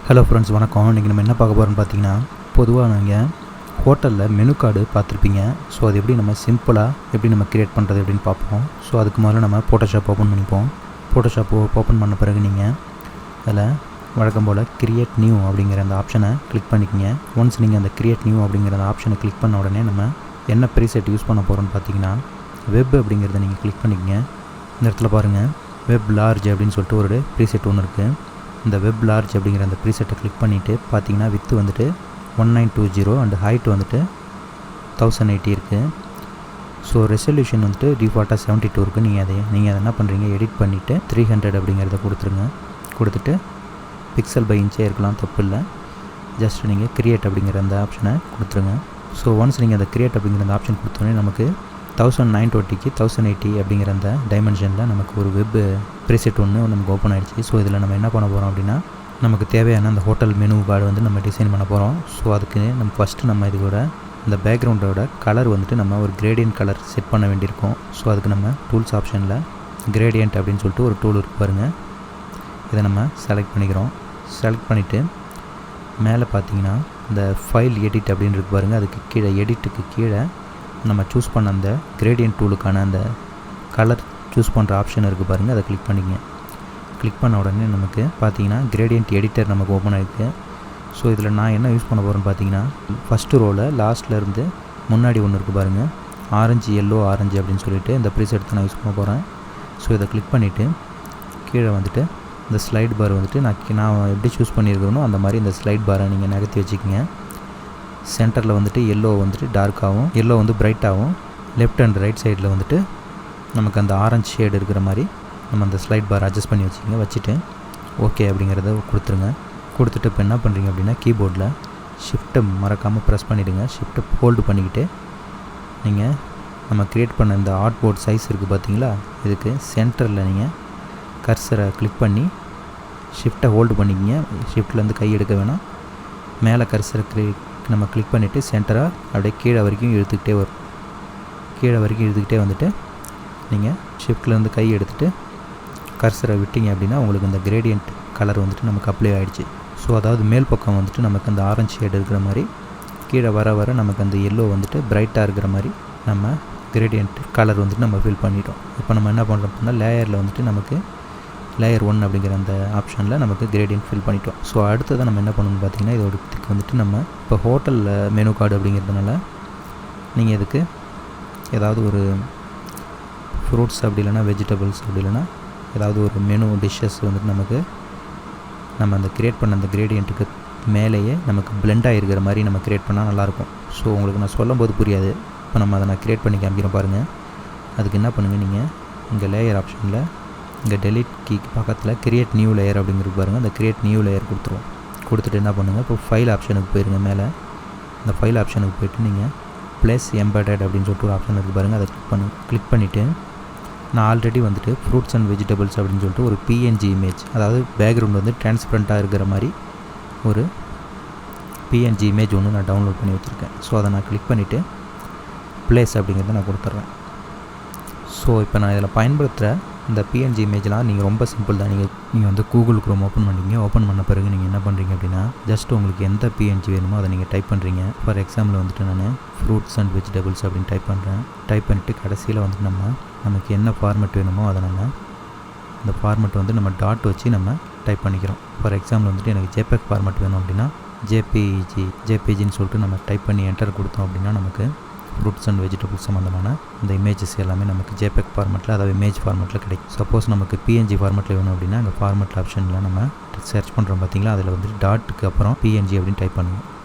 Hello friends, வணக்கம். இன்றைக்கி நம்ம என்ன பார்க்க போகிறோம்னு பார்த்தீங்கன்னா, பொதுவாக நீங்கள் ஹோட்டலில் மெனு கார்டு பார்த்துருப்பீங்க. ஸோ அது எப்படி நம்ம சிம்பிளாக எப்படி நம்ம க்ரியேட் பண்ணுறது அப்படின்னு பார்ப்போம். ஸோ அதுக்கு முதல்ல நம்ம ஃபோட்டோஷாப் ஓப்பன் பண்ணிப்போம். ஃபோட்டோஷாப் ஓப்பன் பண்ண பிறகு நீங்கள் அதில் வழக்கம் போல் கிரியேட் நியூ அப்படிங்கிற அந்த ஆப்ஷனை கிளிக் பண்ணிக்கோங்க. ஒன்ஸ் நீங்கள் அந்த கிரியேட் நியூ அப்படிங்கிற அந்த ஆப்ஷனை கிளிக் பண்ண உடனே நம்ம என்ன ப்ரீசெட் யூஸ் பண்ண போகிறோம்னு பார்த்தீங்கன்னா, வெப் அப்படிங்கிறத நீங்கள் கிளிக் பண்ணிக்கோங்க. இந்த இடத்துல பாருங்கள், வெப் லார்ஜ் அப்படின்னு சொல்லிட்டு ஒரு ப்ரீசெட் ஒன்று இருக்குது. இந்த வெப் லார்ஜ் அப்படிங்கிற அந்த ப்ரீசெட்டை கிளிக் பண்ணிவிட்டு பார்த்தீங்கன்னா, வித்து வந்துட்டு 1920 அண்ட் ஹைட் வந்துட்டு 1080 இருக்குது. ஸோ ரெசல்யூஷன் வந்துட்டு டிஃபால்ட்டாக 72 இருக்குது. நீங்கள் அதை என்ன பண்ணுறீங்க, எடிட் பண்ணிவிட்டு 300 அப்படிங்கிறத கொடுத்துருங்க. கொடுத்துட்டு பிக்சல் பை இன்ச்சே இருக்கலாம், தப்பு இல்லை. ஜஸ்ட் நீங்கள் கிரியேட் அப்படிங்கிற அந்த ஆப்ஷனை கொடுத்துருங்க. ஸோ ஒன்ஸ் நீங்கள் அந்த கிரியேட் அப்படிங்கிற அந்த ஆப்ஷன் கொடுத்தோன்னே நமக்கு 1920க்கு 1080 அப்படிங்கிற அந்த டைமென்ஷனில் நமக்கு ஒரு வெப் ப்ரீசெட் ஒன்று நமக்கு ஓப்பன் ஆகிடுச்சு. ஸோ இதில் நம்ம என்ன பண்ண போகிறோம் அப்படின்னா, நமக்கு தேவையான அந்த ஹோட்டல் மெனு கார்டு வந்து நம்ம டிசைன் பண்ண போகிறோம். ஸோ அதுக்கு நம்ம ஃபஸ்ட்டு நம்ம இதோட இந்த பேக்ரவுண்டோட கலர் வந்துட்டு நம்ம ஒரு கிரேடியன்ட் கலர் செட் பண்ண வேண்டியிருக்கும். ஸோ அதுக்கு நம்ம டூல்ஸ் ஆப்ஷனில் கிரேடியன்ட் அப்படின்னு சொல்லிட்டு ஒரு டூல் இருக்கு பாருங்கள். இதை நம்ம செலக்ட் பண்ணிக்கிறோம். செலக்ட் பண்ணிவிட்டு மேலே பார்த்தீங்கன்னா இந்த ஃபைல் எடிட் அப்படின்னு இருக்கு பாருங்கள். அதுக்கு கீழே எடிட்டுக்கு கீழே நம்ம சூஸ் பண்ண அந்த கிரேடியன்ட் டூலுக்கான அந்த கலர் சூஸ் பண்ணுற ஆப்ஷன் இருக்குது பாருங்கள். அதை கிளிக் பண்ணிக்கங்க. கிளிக் பண்ண உடனே நமக்கு பார்த்தீங்கன்னா கிரேடியன்ட் எடிட்டர் நமக்கு ஓப்பன் ஆகிருக்கு. ஸோ இதில் நான் என்ன யூஸ் பண்ண போகிறேன்னு பார்த்தீங்கன்னா, ஃபஸ்ட்டு ரோவில் லாஸ்ட்லேருந்து முன்னாடி ஒன்று இருக்குது பாருங்கள், ஆரஞ்சு எல்லோ ஆரஞ்சு அப்படின்னு சொல்லிட்டு இந்த ப்ரீசெட் தான் நான் யூஸ் பண்ண போகிறேன். ஸோ இதை கிளிக் பண்ணிவிட்டு கீழே வந்துட்டு இந்த ஸ்லைட் பார் வந்துட்டு நான் எப்படி சூஸ் பண்ணியிருக்கணும் அந்த மாதிரி இந்த ஸ்லைட் பாரை நீங்கள் நகர்த்தி வச்சுக்கோங்க. சென்டரில் வந்துட்டு எல்லோ வந்துட்டு டார்க்காகவும் எல்லோ வந்து பிரைட்டாகவும், லெஃப்ட் அண்ட் ரைட் சைடில் வந்துட்டு நமக்கு அந்த ஆரஞ்சு ஷேடு இருக்கிற மாதிரி நம்ம அந்த ஸ்லைட் பார் அட்ஜஸ்ட் பண்ணி வச்சுட்டு ஓகே அப்படிங்கிறத கொடுத்துருங்க. கொடுத்துட்டு இப்போ என்ன பண்ணுறீங்க அப்படின்னா, கீபோர்டில் ஷிஃப்ட்டை மறக்காமல் ப்ரெஸ் பண்ணிவிடுங்க. ஷிஃப்ட்டை ஹோல்டு பண்ணிக்கிட்டு நீங்கள் நம்ம க்ரியேட் பண்ண இந்த ஆர்ட் போர்ட் சைஸ் இருக்குது பார்த்தீங்களா, இதுக்கு சென்டரில் நீங்கள் கர்சரை கிளிக் பண்ணி ஷிஃப்ட்டை ஹோல்டு பண்ணிக்கிங்க. ஷிஃப்ட்லேருந்து கை எடுக்க வேணாம். மேலே கர்சரை நம்ம கிளிக் பண்ணிவிட்டு சென்டராக அப்படியே கீழே வரைக்கும் இழுத்துக்கிட்டே வந்துட்டு நீங்கள் ஷிஃப்ட்லேருந்து கை எடுத்துகிட்டு கர்சரை விட்டிங்க அப்படின்னா உங்களுக்கு இந்த கிரேடியன்ட் கலர் வந்துட்டு நமக்கு அப்ளை ஆகிடுச்சு. ஸோ அதாவது மேல் பக்கம் வந்துட்டு நமக்கு அந்த ஆரஞ்சு ஷேடு இருக்கிற மாதிரி, கீழே வர நமக்கு அந்த எல்லோ வந்துட்டு பிரைட்டாக இருக்கிற மாதிரி நம்ம கிரேடியன்ட் கலர் வந்துட்டு நம்ம ஃபில் பண்ணிட்டோம். இப்போ நம்ம என்ன பண்ணுறோம் அப்படின்னா, லேயரில் வந்துட்டு நமக்கு லேயர் 1 அப்படிங்கிற அந்த ஆப்ஷனில் நமக்கு கிரேடியன்ட் ஃபில் பண்ணிட்டோம். ஸோ அடுத்ததான் நம்ம என்ன பண்ணணும்னு பார்த்தீங்கன்னா, இதோடத்துக்கு வந்துட்டு நம்ம இப்போ ஹோட்டலில் மெனு கார்டு அப்படிங்கிறதுனால நீங்கள் இதுக்கு ஏதாவது ஒரு ஃப்ரூட்ஸ் அப்படி இல்லைனா வெஜிடபிள்ஸ் அப்படி இல்லைனா ஏதாவது ஒரு மெனு டிஷ்ஷஸ் வந்துட்டு நம்ம அந்த க்ரியேட் பண்ண அந்த கிரேடியண்ட்டுக்கு மேலேயே நமக்கு பிளெண்ட் ஆகிருக்கிற மாதிரி நம்ம க்ரியேட் பண்ணால் நல்லாயிருக்கும். ஸோ உங்களுக்கு நான் சொல்லும் போது புரியாது. இப்போ நம்ம அதை நான் க்ரியேட் பண்ணி காமிக்கிறேன் பாருங்கள். அதுக்கு என்ன பண்ணுங்கள், நீங்கள் இங்கே லேயர் ஆப்ஷனில் இங்கே டெலிட் கீக்கு பக்கத்தில் கிரியேட் நியூ லேயர் அப்படிங்கிறது பாருங்கள். அந்த கிரியேட் நியூ லேயர் கொடுத்துட்டு என்ன பண்ணுங்கள், இப்போ ஃபைல் ஆப்ஷனுக்கு போயிருங்க. மேலே இந்த ஃபைல் ஆப்ஷனுக்கு போய்ட்டு நீங்கள் ப்ளேஸ் எம்பெடட் அப்படின்னு சொல்லிட்டு ஒரு ஆப்ஷன் இருக்குது பாருங்கள். அதை கிளிக் பண்ணிவிட்டு நான் ஆல்ரெடி வந்துட்டு ஃப்ரூட்ஸ் அண்ட் வெஜிடபிள்ஸ் அப்படின்னு சொல்லிட்டு ஒரு பிஎன்ஜி இமேஜ், அதாவது பேக்ரவுண்ட் வந்து டிரான்ஸ்பரண்ட்டாக இருக்கிற மாதிரி ஒரு பிஎன்ஜி இமேஜ் ஒன்று நான் டவுன்லோட் பண்ணி வச்சுருக்கேன். ஸோ அதை நான் கிளிக் பண்ணிவிட்டு ப்ளேஸ் அப்படிங்கிறத நான் கொடுத்துட்றேன். ஸோ இப்போ நான் இதில் பயன்படுத்துகிற இந்த பிஎன்ஜி இமேஜ்லாம் நீங்கள் ரொம்ப சிம்பிள் தான். நீங்கள் வந்து கூகுள் குரோம் ஓப்பன் பண்ணிங்க. ஓப்பன் பண்ண பிறகு நீங்கள் என்ன பண்ணுறீங்க அப்படின்னா, ஜஸ்ட் உங்களுக்கு எந்த பிஎன்ஜி வேணுமோ அதை நீங்கள் டைப் பண்ணுறீங்க. ஃபார் எக்ஸாம்பிள் வந்துட்டு நான் ஃப்ரூட்ஸ் அண்ட் வெஜிடபிள்ஸ் அப்படின்னு டைப் பண்ணுறேன். டைப் பண்ணிவிட்டு கடைசியில் வந்துட்டு நமக்கு என்ன ஃபார்மெட் வேணுமோ அதை அந்த ஃபார்மெட் வந்து நம்ம டாட் வச்சு நம்ம டைப் பண்ணிக்கிறோம். ஃபார் எக்ஸாம்பிள் வந்துட்டு எனக்கு ஜேபெக் ஃபார்மெட் வேணும் அப்படின்னா ஜேபிஜின்னு சொல்லிட்டு நம்ம டைப் பண்ணி என்டர் கொடுத்தோம் அப்படின்னா நமக்கு ஃப்ரூட்ஸ் அண்ட் வெஜிடபிள்ஸ் சம்மந்தமான அந்த இமேஜஸ் எல்லாமே நமக்கு ஜேபெக் ஃபார்மெட்டில், அதாவது இமேஜ் ஃபார்மெட்டில் கிடைக்கும். சப்போஸ் நமக்கு பிஎன்ஜி ஃபார்மெட்டில் வேணும் அப்படின்னா அங்கே ஃபார்மெட் ஆப்ஷனில் நம்ம சர்ச் பண்ணுறோம் பார்த்தீங்களா, அதில் வந்துட்டு டாட்டுக்கு அப்புறம் பிஎன்ஜி அப்படின்னு டைப்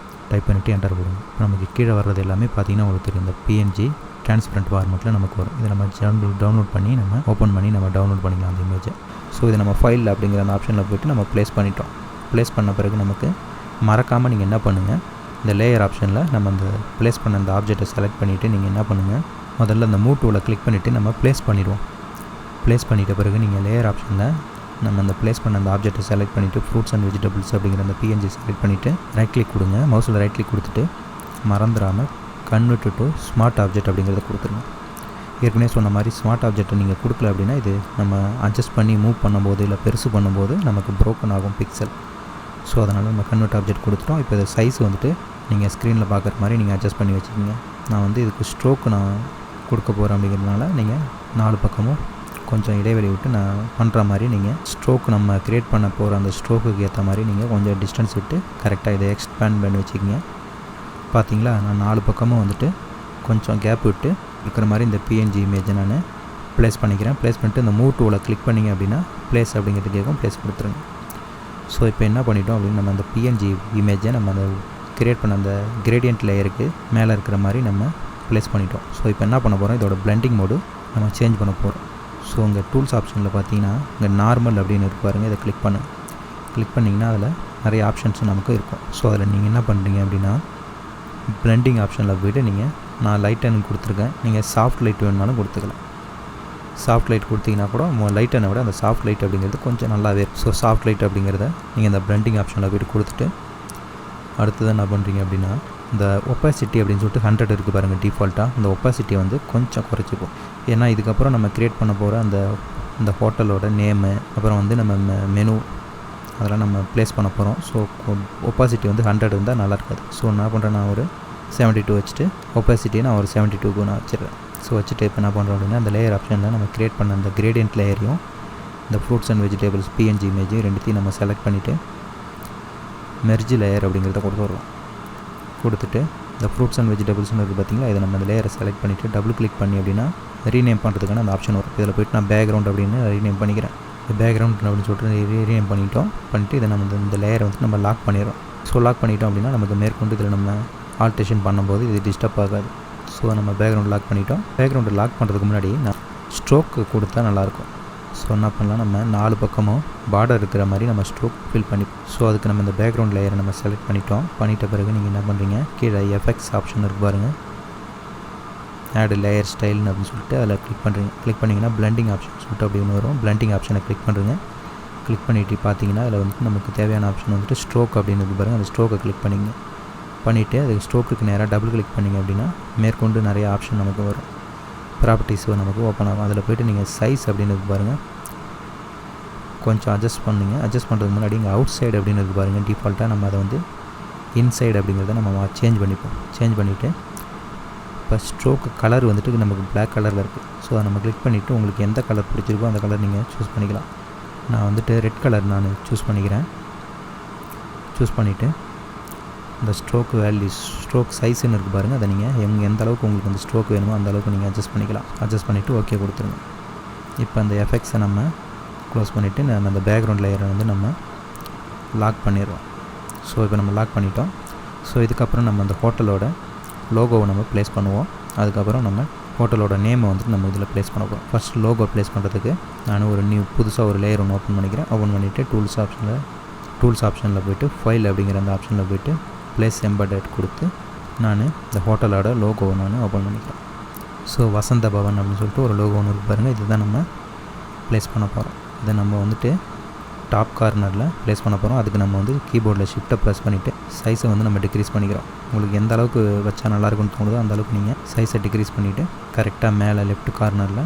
பண்ணிவிட்டு என்டர் கொடுங்க. இப்போ நமக்கு கீழே வர்றது எல்லாமே பார்த்தீங்கன்னா உங்களுக்கு தெரியும், இந்த பிஎன்ஜி டிரான்ஸ்பரண்ட் ஃபார்மெட்டில் நமக்கு வரும். இதை நம்ம டவுன்லோட் பண்ணி நம்ம ஓப்பன் பண்ணி நம்ம டவுன்லோட் பண்ணிக்கலாம் அந்த இமேஜை. ஸோ இதை நம்ம ஃபைல் அப்படிங்கிற அந்த ஆப்ஷனில் போய்ட்டு நம்ம ப்ளேஸ் பண்ணிட்டோம். ப்ளேஸ் பண்ண பிறகு நமக்கு மறக்காமல் நீங்கள் என்ன பண்ணுங்கள், இந்த லேயர் ஆப்ஷனில் நம்ம அந்த ப்ளேஸ் பண்ண அந்த ஆப்ஜெக்டை செலக்ட் பண்ணிவிட்டு நீங்கள் என்ன பண்ணுங்கள், முதல்ல அந்த மூவ் டூலை கிளிக் பண்ணிவிட்டு நம்ம ப்ளேஸ் பண்ணிடுவோம். ப்ளேஸ் பண்ணிட்ட பிறகு நீங்கள் லேயர் ஆப்ஷனில் நம்ம அந்த ப்ளேஸ் பண்ண அந்த ஆப்ஜெக்டை செலக்ட் பண்ணிவிட்டு ஃப்ரூட்ஸ் அண்ட் வெஜிடபிள்ஸ் அப்படிங்கிற அந்த பிஎன்ஜி செலக்ட் பண்ணிவிட்டு ரைட் கிளிக் கொடுங்க. மவுஸில் ரைட் கிளிக் கொடுத்துட்டு மறந்துடாமல் கன்வெர்ட் டு ஸ்மார்ட் ஆப்ஜெக்ட் அப்படிங்கிறத கொடுத்துருங்க. ஏற்கனவே சொன்ன மாதிரி ஸ்மார்ட் ஆப்ஜெக்ட்டை நீங்கள் கொடுக்கல அப்படின்னா இது நம்ம அட்ஜஸ்ட் பண்ணி மூவ் பண்ணும்போது இல்லை பெருசு பண்ணும்போது நமக்கு ப்ரோக்கன் ஆகும் பிக்சல். ஸோ அதனால் நம்ம கன்வெர்ட் ஆப்ஜெக்ட் கொடுத்துட்டோம். இப்போ இது சைஸ் வந்துட்டு நீங்கள் ஸ்க்ரீனில் பார்க்குற மாதிரி நீங்கள் அட்ஜஸ்ட் பண்ணி வச்சுக்கோங்க. நான் வந்து இதுக்கு ஸ்ட்ரோக்கு நான் கொடுக்க போகிறேன் அப்படிங்கிறதுனால நீங்கள் 4 பக்கமும் கொஞ்சம் இடைவெளி விட்டு நான் பண்ணுற மாதிரி நீங்கள் ஸ்ட்ரோக் நம்ம க்ரியேட் பண்ண போகிற அந்த ஸ்ட்ரோக்குக்கு ஏற்ற மாதிரி நீங்கள் கொஞ்சம் டிஸ்டன்ஸ் விட்டு கரெக்டாக இதை எக்ஸ்பேண்ட் பண்ணி வச்சுக்கோங்க. பார்த்தீங்களா, நான் 4 பக்கமும் வந்துட்டு கொஞ்சம் கேப் விட்டு இருக்கிற மாதிரி இந்த பிஎன்ஜி இமேஜை நான் ப்ளேஸ் பண்ணிக்கிறேன். ப்ளேஸ் பண்ணிட்டு இந்த மூவ் டூவில் கிளிக் பண்ணிங்க அப்படின்னா ப்ளேஸ் அப்படிங்கிறது கேட்கும், ப்ளேஸ் கொடுத்துருங்க. ஸோ இப்போ என்ன பண்ணிட்டோம் அப்படின்னு நம்ம அந்த பிஎன்ஜி இமேஜை நம்ம அந்த க்ரியேட் பண்ண அந்த கிரேடியன்ட் லேயருக்கு மேலே இருக்கிற மாதிரி நம்ம ப்ளேஸ் பண்ணிட்டோம். ஸோ இப்போ என்ன பண்ண போகிறோம், இதோட பிளெண்டிங் மோடு நம்ம சேஞ்ச் பண்ண போகிறோம். ஸோ இங்கே டூல்ஸ் ஆப்ஷனில் பார்த்தீங்கன்னா இங்கே நார்மல் அப்படின்னு இருப்பாருங்க, இதை கிளிக் பண்ணிங்கன்னா அதில் நிறைய ஆப்ஷன்ஸ் நமக்கு இருக்கும். ஸோ அதில் நீங்கள் என்ன பண்ணுறீங்க அப்படின்னா பிளெண்டிங் ஆப்ஷனில் போய்ட்டு நான் லைட் எனக்கு கொடுத்துருக்கேன், நீங்கள் சாஃப்ட் லைட் வேணுனாலும் கொடுத்துக்கலாம். சாஃப்ட் லைட் கொடுத்தீங்கன்னா கூட லைட்டனை விட அந்த சாஃப்ட் லைட் அப்படிங்கிறது கொஞ்சம் நல்லாவே இருக்கும். ஸோ சாஃப்ட் லைட் அப்படிங்கிறத நீங்கள் இந்த பிளெண்டிங் ஆப்ஷனில் போய்ட்டு கொடுத்துட்டு அடுத்தது என்ன பண்ணுறீங்க அப்படின்னா இந்த ஒப்பாசிட்டி அப்படின்னு சொல்லிட்டு 100 இருக்குது பாருங்கள் டிஃபால்ட்டாக. அந்த ஒப்பாசிட்டியை வந்து கொஞ்சம் குறைச்சிப்போம். ஏன்னா இதுக்கப்புறம் நம்ம க்ரியேட் பண்ண போகிற அந்த ஹோட்டலோட நேமு, அப்புறம் வந்து நம்ம மெனு அதெல்லாம் நம்ம ப்ளேஸ் பண்ண போகிறோம். ஸோ ஒப்பாசிட்டி வந்து 100 இருந்தால் நல்லா இருக்காது. ஸோ என்ன பண்ணுறேன், நான் ஒரு 72 வச்சுட்டு ஒப்பாசிட்டியை நான் ஒரு 72க்கு நான் வச்சிடுறேன். ஸோ வச்சுட்டு இப்போ என்ன பண்ணுறோம் அப்படின்னா அந்த லேயர் ஆப்ஷனில் நம்ம க்ரியேட் பண்ண அந்த கிரேடியன்ட் லேயரையும் இந்த ஃப்ரூட்ஸ் அண்ட் வெஜிடபிள்ஸ் பிஎன்ஜி இமேஜையும் ரெண்டுத்தையும் நம்ம செலக்ட் பண்ணிவிட்டு மெர்ஜ் லேயர் அப்படிங்கிறத கொடுத்துட்டு இந்த ஃப்ரூட்ஸ் அண்ட் வெஜிடபிள்ஸ்னு இருக்குது பார்த்தீங்களா, இதை நம்ம அந்த லேயரை செலக்ட் பண்ணிவிட்டு டபுள் கிளிக் பண்ணி அப்படின்னா ரீநேம் பண்ணுறதுக்கான அந்த ஆப்ஷன் வரும். இதில் போய்ட்டு நான் பேக்ரவுண்ட் அப்படின்னு ரீநேம் பண்ணிக்கிறேன். பேக்ரவுண்ட் அப்படின்னு சொல்லிட்டு ரீநேம் பண்ணிவிட்டு இதை நம்ம இந்த லேயரை வந்து நம்ம லாக் பண்ணிடுறோம். ஸோ லாக் பண்ணிட்டோம் அப்படின்னா நமக்கு மேற்கொண்டு இதில் நம்ம ஆல்ட்ரேஷன் பண்ணும்போது இது டிஸ்டர்ப் ஆகாது. ஸோ நம்ம பேக்ரவுண்ட் லாக் பண்ணிட்டோம். பேக்ரவுண்டு லாக் பண்ணுறதுக்கு முன்னாடி நான் ஸ்ட்ரோக்கு கொடுத்தா நல்லாயிருக்கும். ஸோ என்ன பண்ணலாம், நம்ம 4 பக்கமும் பார்டர் இருக்கிற மாதிரி நம்ம ஸ்ட்ரோக் ஃபில் பண்ணிப்போம். ஸோ அதுக்கு நம்ம இந்த பேக்ரவுண்ட் லேயரை நம்ம செலக்ட் பண்ணிட்ட பிறகு நீங்கள் என்ன பண்ணுறீங்க, கீழே எஃபெக்ட்ஸ் ஆப்ஷன் இருக்கு பாருங்கள், ஆட் லேயர் ஸ்டைல்னு அப்படின்னு சொல்லிட்டு அதில் கிளிக் பண்ணிங்கன்னா பிளெண்டிங் ஆப்ஷன் சொல்லிட்டு அப்படி ஒன்று வரும். பிளெண்டிங் ஆப்ஷனை கிளிக் பண்ணுறீங்க. கிளிக் பண்ணிவிட்டு பார்த்தீங்கன்னா அதில் வந்து நமக்கு தேவையான ஆப்ஷன் வந்துட்டு ஸ்ட்ரோக் அப்படின்னு இருக்கு பாருங்கள், அந்த ஸ்ட்ரோக்கை கிளிக் பண்ணிவிட்டு அதுக்கு ஸ்ட்ரோக்குக்கு நேராக டபுள் கிளிக் பண்ணிங்க அப்படின்னா மேற்கொண்டு நிறைய ஆப்ஷன் நமக்கு வரும். ப்ராப்பர்ட்டிஸ் நமக்கு ஓப்பன் ஆகும். அதில் போய்ட்டு நீங்கள் சைஸ் அப்படின்னு இருக்கு பாருங்கள், கொஞ்சம் அட்ஜஸ்ட் பண்ணுறதுக்கு முன்னாடி இங்கே அவுட் சைடு அப்படின்னு இருக்கு பாருங்கள், டிஃபால்ட்டாக நம்ம அதை வந்து இன்சைடு அப்படிங்கிறத நம்ம சேஞ்ச் பண்ணிவிட்டு இப்போ ஸ்ட்ரோக்கு கலர் வந்துட்டு நமக்கு பிளாக் கலரில் இருக்குது. ஸோ அதை நம்ம கிளிக் பண்ணிவிட்டு உங்களுக்கு எந்த கலர் பிடிச்சிருக்கோ அந்த கலர் நீங்கள் சூஸ் பண்ணிக்கலாம். நான் வந்துட்டு ரெட் கலர் நான் சூஸ் பண்ணிவிட்டு இந்த ஸ்ட்ரோக் ஸ்ட்ரோக் சைஸ்ன்னு இருக்குது பாருங்கள், அதை நீங்கள் எந்த அளவுக்கு உங்களுக்கு அந்த ஸ்ட்ரோக் வேணுமோ அந்த அளவுக்கு நீங்கள் அட்ஜஸ்ட் பண்ணிவிட்டு ஓகே கொடுத்துருங்க. இப்போ அந்த எஃபெக்ட்ஸை நம்ம க்ளோஸ் பண்ணிவிட்டு நம்ம அந்த பேக்ரவுண்ட் லேயரை வந்து நம்ம லாக் பண்ணிடுறோம். ஸோ இப்போ நம்ம லாக் பண்ணிட்டோம். ஸோ இதுக்கப்புறம் நம்ம அந்த ஹோட்டலோட லோகோவை நம்ம ப்ளேஸ் பண்ணுவோம். அதுக்கப்புறம் நம்ம ஹோட்டலோட நேமை வந்துட்டு நம்ம இதில் ப்ளேஸ் பண்ண போகிறோம். ஃபஸ்ட் லோகோ ப்ளேஸ் பண்ணுறதுக்கு நான் ஒரு புதுசாக ஒரு லேயர் ஒன்று ஓப்பன் பண்ணிவிட்டு டூல்ஸ் ஆப்ஷனில் போய்ட்டு ஃபைல் அப்படிங்கிற அந்த ஆப்ஷனில் போய்ட்டு ப்ளேஸ் எம்பெடட் கொடுத்து நான் இந்த ஹோட்டலோட லோகோவை நான் ஓப்பன் பண்ணிக்கிறேன். ஸோ வசந்த பவன் அப்படின்னு சொல்லிட்டு ஒரு லோகோ ஒன்று இருக்கு பாருங்கள், இதுதான் நம்ம ப்ளேஸ் பண்ண போகிறோம். இதை நம்ம வந்துட்டு டாப் கார்னரில் ப்ளேஸ் பண்ண போகிறோம். அதுக்கு நம்ம வந்து கீபோர்டில் ஷிஃப்ட்டை ப்ரெஸ் பண்ணிவிட்டு சைஸை வந்து நம்ம டிக்ரீஸ் பண்ணிக்கிறோம். உங்களுக்கு எந்த அளவுக்கு வச்சா நல்லாயிருக்குன்னு தோணுதோ அந்த அளவுக்கு நீங்கள் சைஸை டிக்ரீஸ் பண்ணிவிட்டு கரெக்டாக மேலே லெஃப்ட் கார்னரில்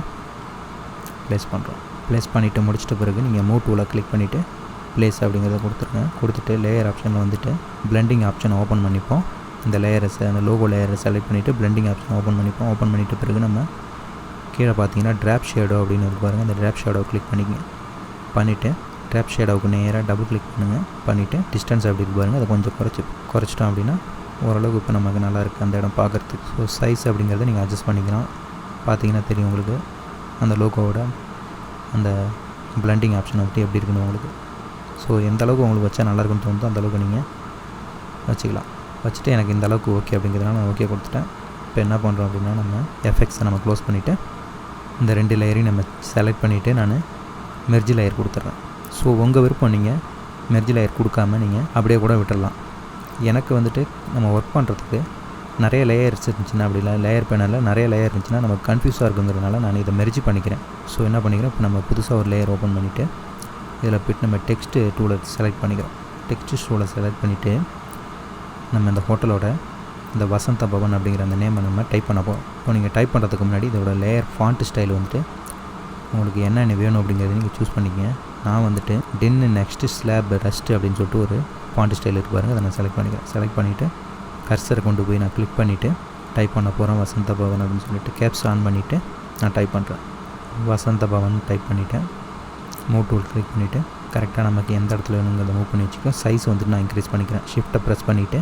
ப்ளேஸ் பண்ணிவிட்டு முடிச்சிட்ட பிறகு நீங்கள் மூவ் டூவில் கிளிக் பண்ணிவிட்டு ப்ளேஸ் அப்படிங்கிறத கொடுத்துட்டு லேயர் ஆப்ஷனில் வந்துட்டு பிளெண்டிங் ஆப்ஷனை ஓப்பன் பண்ணிப்போம். இந்த அந்த லோகோ லேயரை செலக்ட் பண்ணிவிட்டு பிளெண்டிங் ஆப்ஷனை ஓப்பன் பண்ணிவிட்ட பிறகு நம்ம கீழே பார்த்தீங்கன்னா ட்ராப் ஷேடோ அப்படின்னு இருக்கு பாருங்கள், அந்த ட்ராப் ஷேடோ கிளிக் பண்ணிவிட்டு ட்ராப் ஷேடோவுக்கு நேராக டபுள் கிளிக் பண்ணிவிட்டு டிஸ்டன்ஸ் அப்படி இருக்கு பாருங்கள், அதை கொஞ்சம் குறைச்சிட்டோம் அப்படின்னா ஓரளவுக்கு இப்போ நமக்கு நல்லா இருக்குது அந்த இடம் பார்க்குறதுக்கு. ஸோ சைஸ் அப்படிங்கிறத நீங்கள் அட்ஜஸ்ட் பண்ணிக்கலாம். பார்த்தீங்கன்னா தெரியும் உங்களுக்கு அந்த லோகோவோட அந்த பிளெண்டிங் ஆப்ஷன் வந்துட்டு எப்படி இருக்குன்னு உங்களுக்கு. ஸோ எந்த அளவுக்கு உங்களுக்கு வச்சா நல்லாயிருக்குன்னு தோணுதோ அந்தளவுக்கு நீங்கள் வச்சுட்டு எனக்கு இந்த அளவுக்கு ஓகே அப்படிங்கிறதுனால நான் ஓகே கொடுத்துட்டேன். இப்போ என்ன பண்ணுறோம் அப்படின்னா நம்ம எஃபெக்ட்ஸை நம்ம க்ளோஸ் பண்ணிவிட்டு இந்த 2 லேயரையும் நம்ம செலக்ட் பண்ணிவிட்டு நான் மெர்ஜ் லேயர் கொடுத்துட்றேன். ஸோ உங்கள் விருப்பம், நீங்கள் மெர்ஜ் லேயர் கொடுக்காமல் நீங்கள் அப்படியே கூட விட்டுடலாம். எனக்கு வந்துட்டு நம்ம ஒர்க் பண்ணுறதுக்கு நிறைய லேயர்ஸ் இருந்துச்சுன்னா, அப்படி இல்லை லேயர் பேனலில் நிறைய லேயர் இருந்துச்சுன்னா நமக்கு கன்ஃபியூஸாக இருக்குங்கிறதுனால நான் இதை மெர்ஜ் பண்ணிக்கிறேன். ஸோ என்ன பண்ணிக்கிறேன், இப்போ நம்ம புதுசாக ஒரு லேயர் ஓப்பன் பண்ணிவிட்டு இதில் போய்ட்டு நம்ம டெக்ஸ்ட்டு டூலை செலக்ட் பண்ணிவிட்டு நம்ம இந்த ஹோட்டலோட இந்த வசந்த பவன் அப்படிங்கிற அந்த நேமை நம்ம டைப் பண்ண போகிறோம். இப்போ நீங்கள் டைப் பண்ணுறதுக்கு முன்னாடி இதோட லேயர் ஃபாண்ட் ஸ்டைல் வந்துட்டு உங்களுக்கு என்னென்ன வேணும் அப்படிங்கிறத நீங்கள் சூஸ் பண்ணிக்கங்க. நான் வந்துட்டு டென்னு நெக்ஸ்ட்டு ஸ்லாப் ரஸ்ட்டு அப்படின்னு சொல்லிட்டு ஒரு ஃபாண்ட் ஸ்டைல் இருக்கு பாருங்கள், அதை நான் செலக்ட் பண்ணிக்கிறேன். செலக்ட் பண்ணிவிட்டு கர்சரை கொண்டு போய் நான் கிளிக் பண்ணிவிட்டு டைப் பண்ண போகிறேன் வசந்த பவன் அப்படின்னு சொல்லிட்டு கேப்ஸ் ஆன் பண்ணிவிட்டு நான் டைப் பண்ணுறேன். வசந்த பவன் டைப் பண்ணிவிட்டேன். மூவ் டூல் கிளிக் பண்ணிவிட்டு கரெக்டாக நமக்கு எந்த இடத்துல வேணுங்கிறத மூவ் பண்ணி வச்சுக்கோ. சைஸ் வந்துட்டு நான் இன்க்ரீஸ் பண்ணிக்கிறேன். ஷிஃப்ட்டை ப்ரெஸ் பண்ணிவிட்டு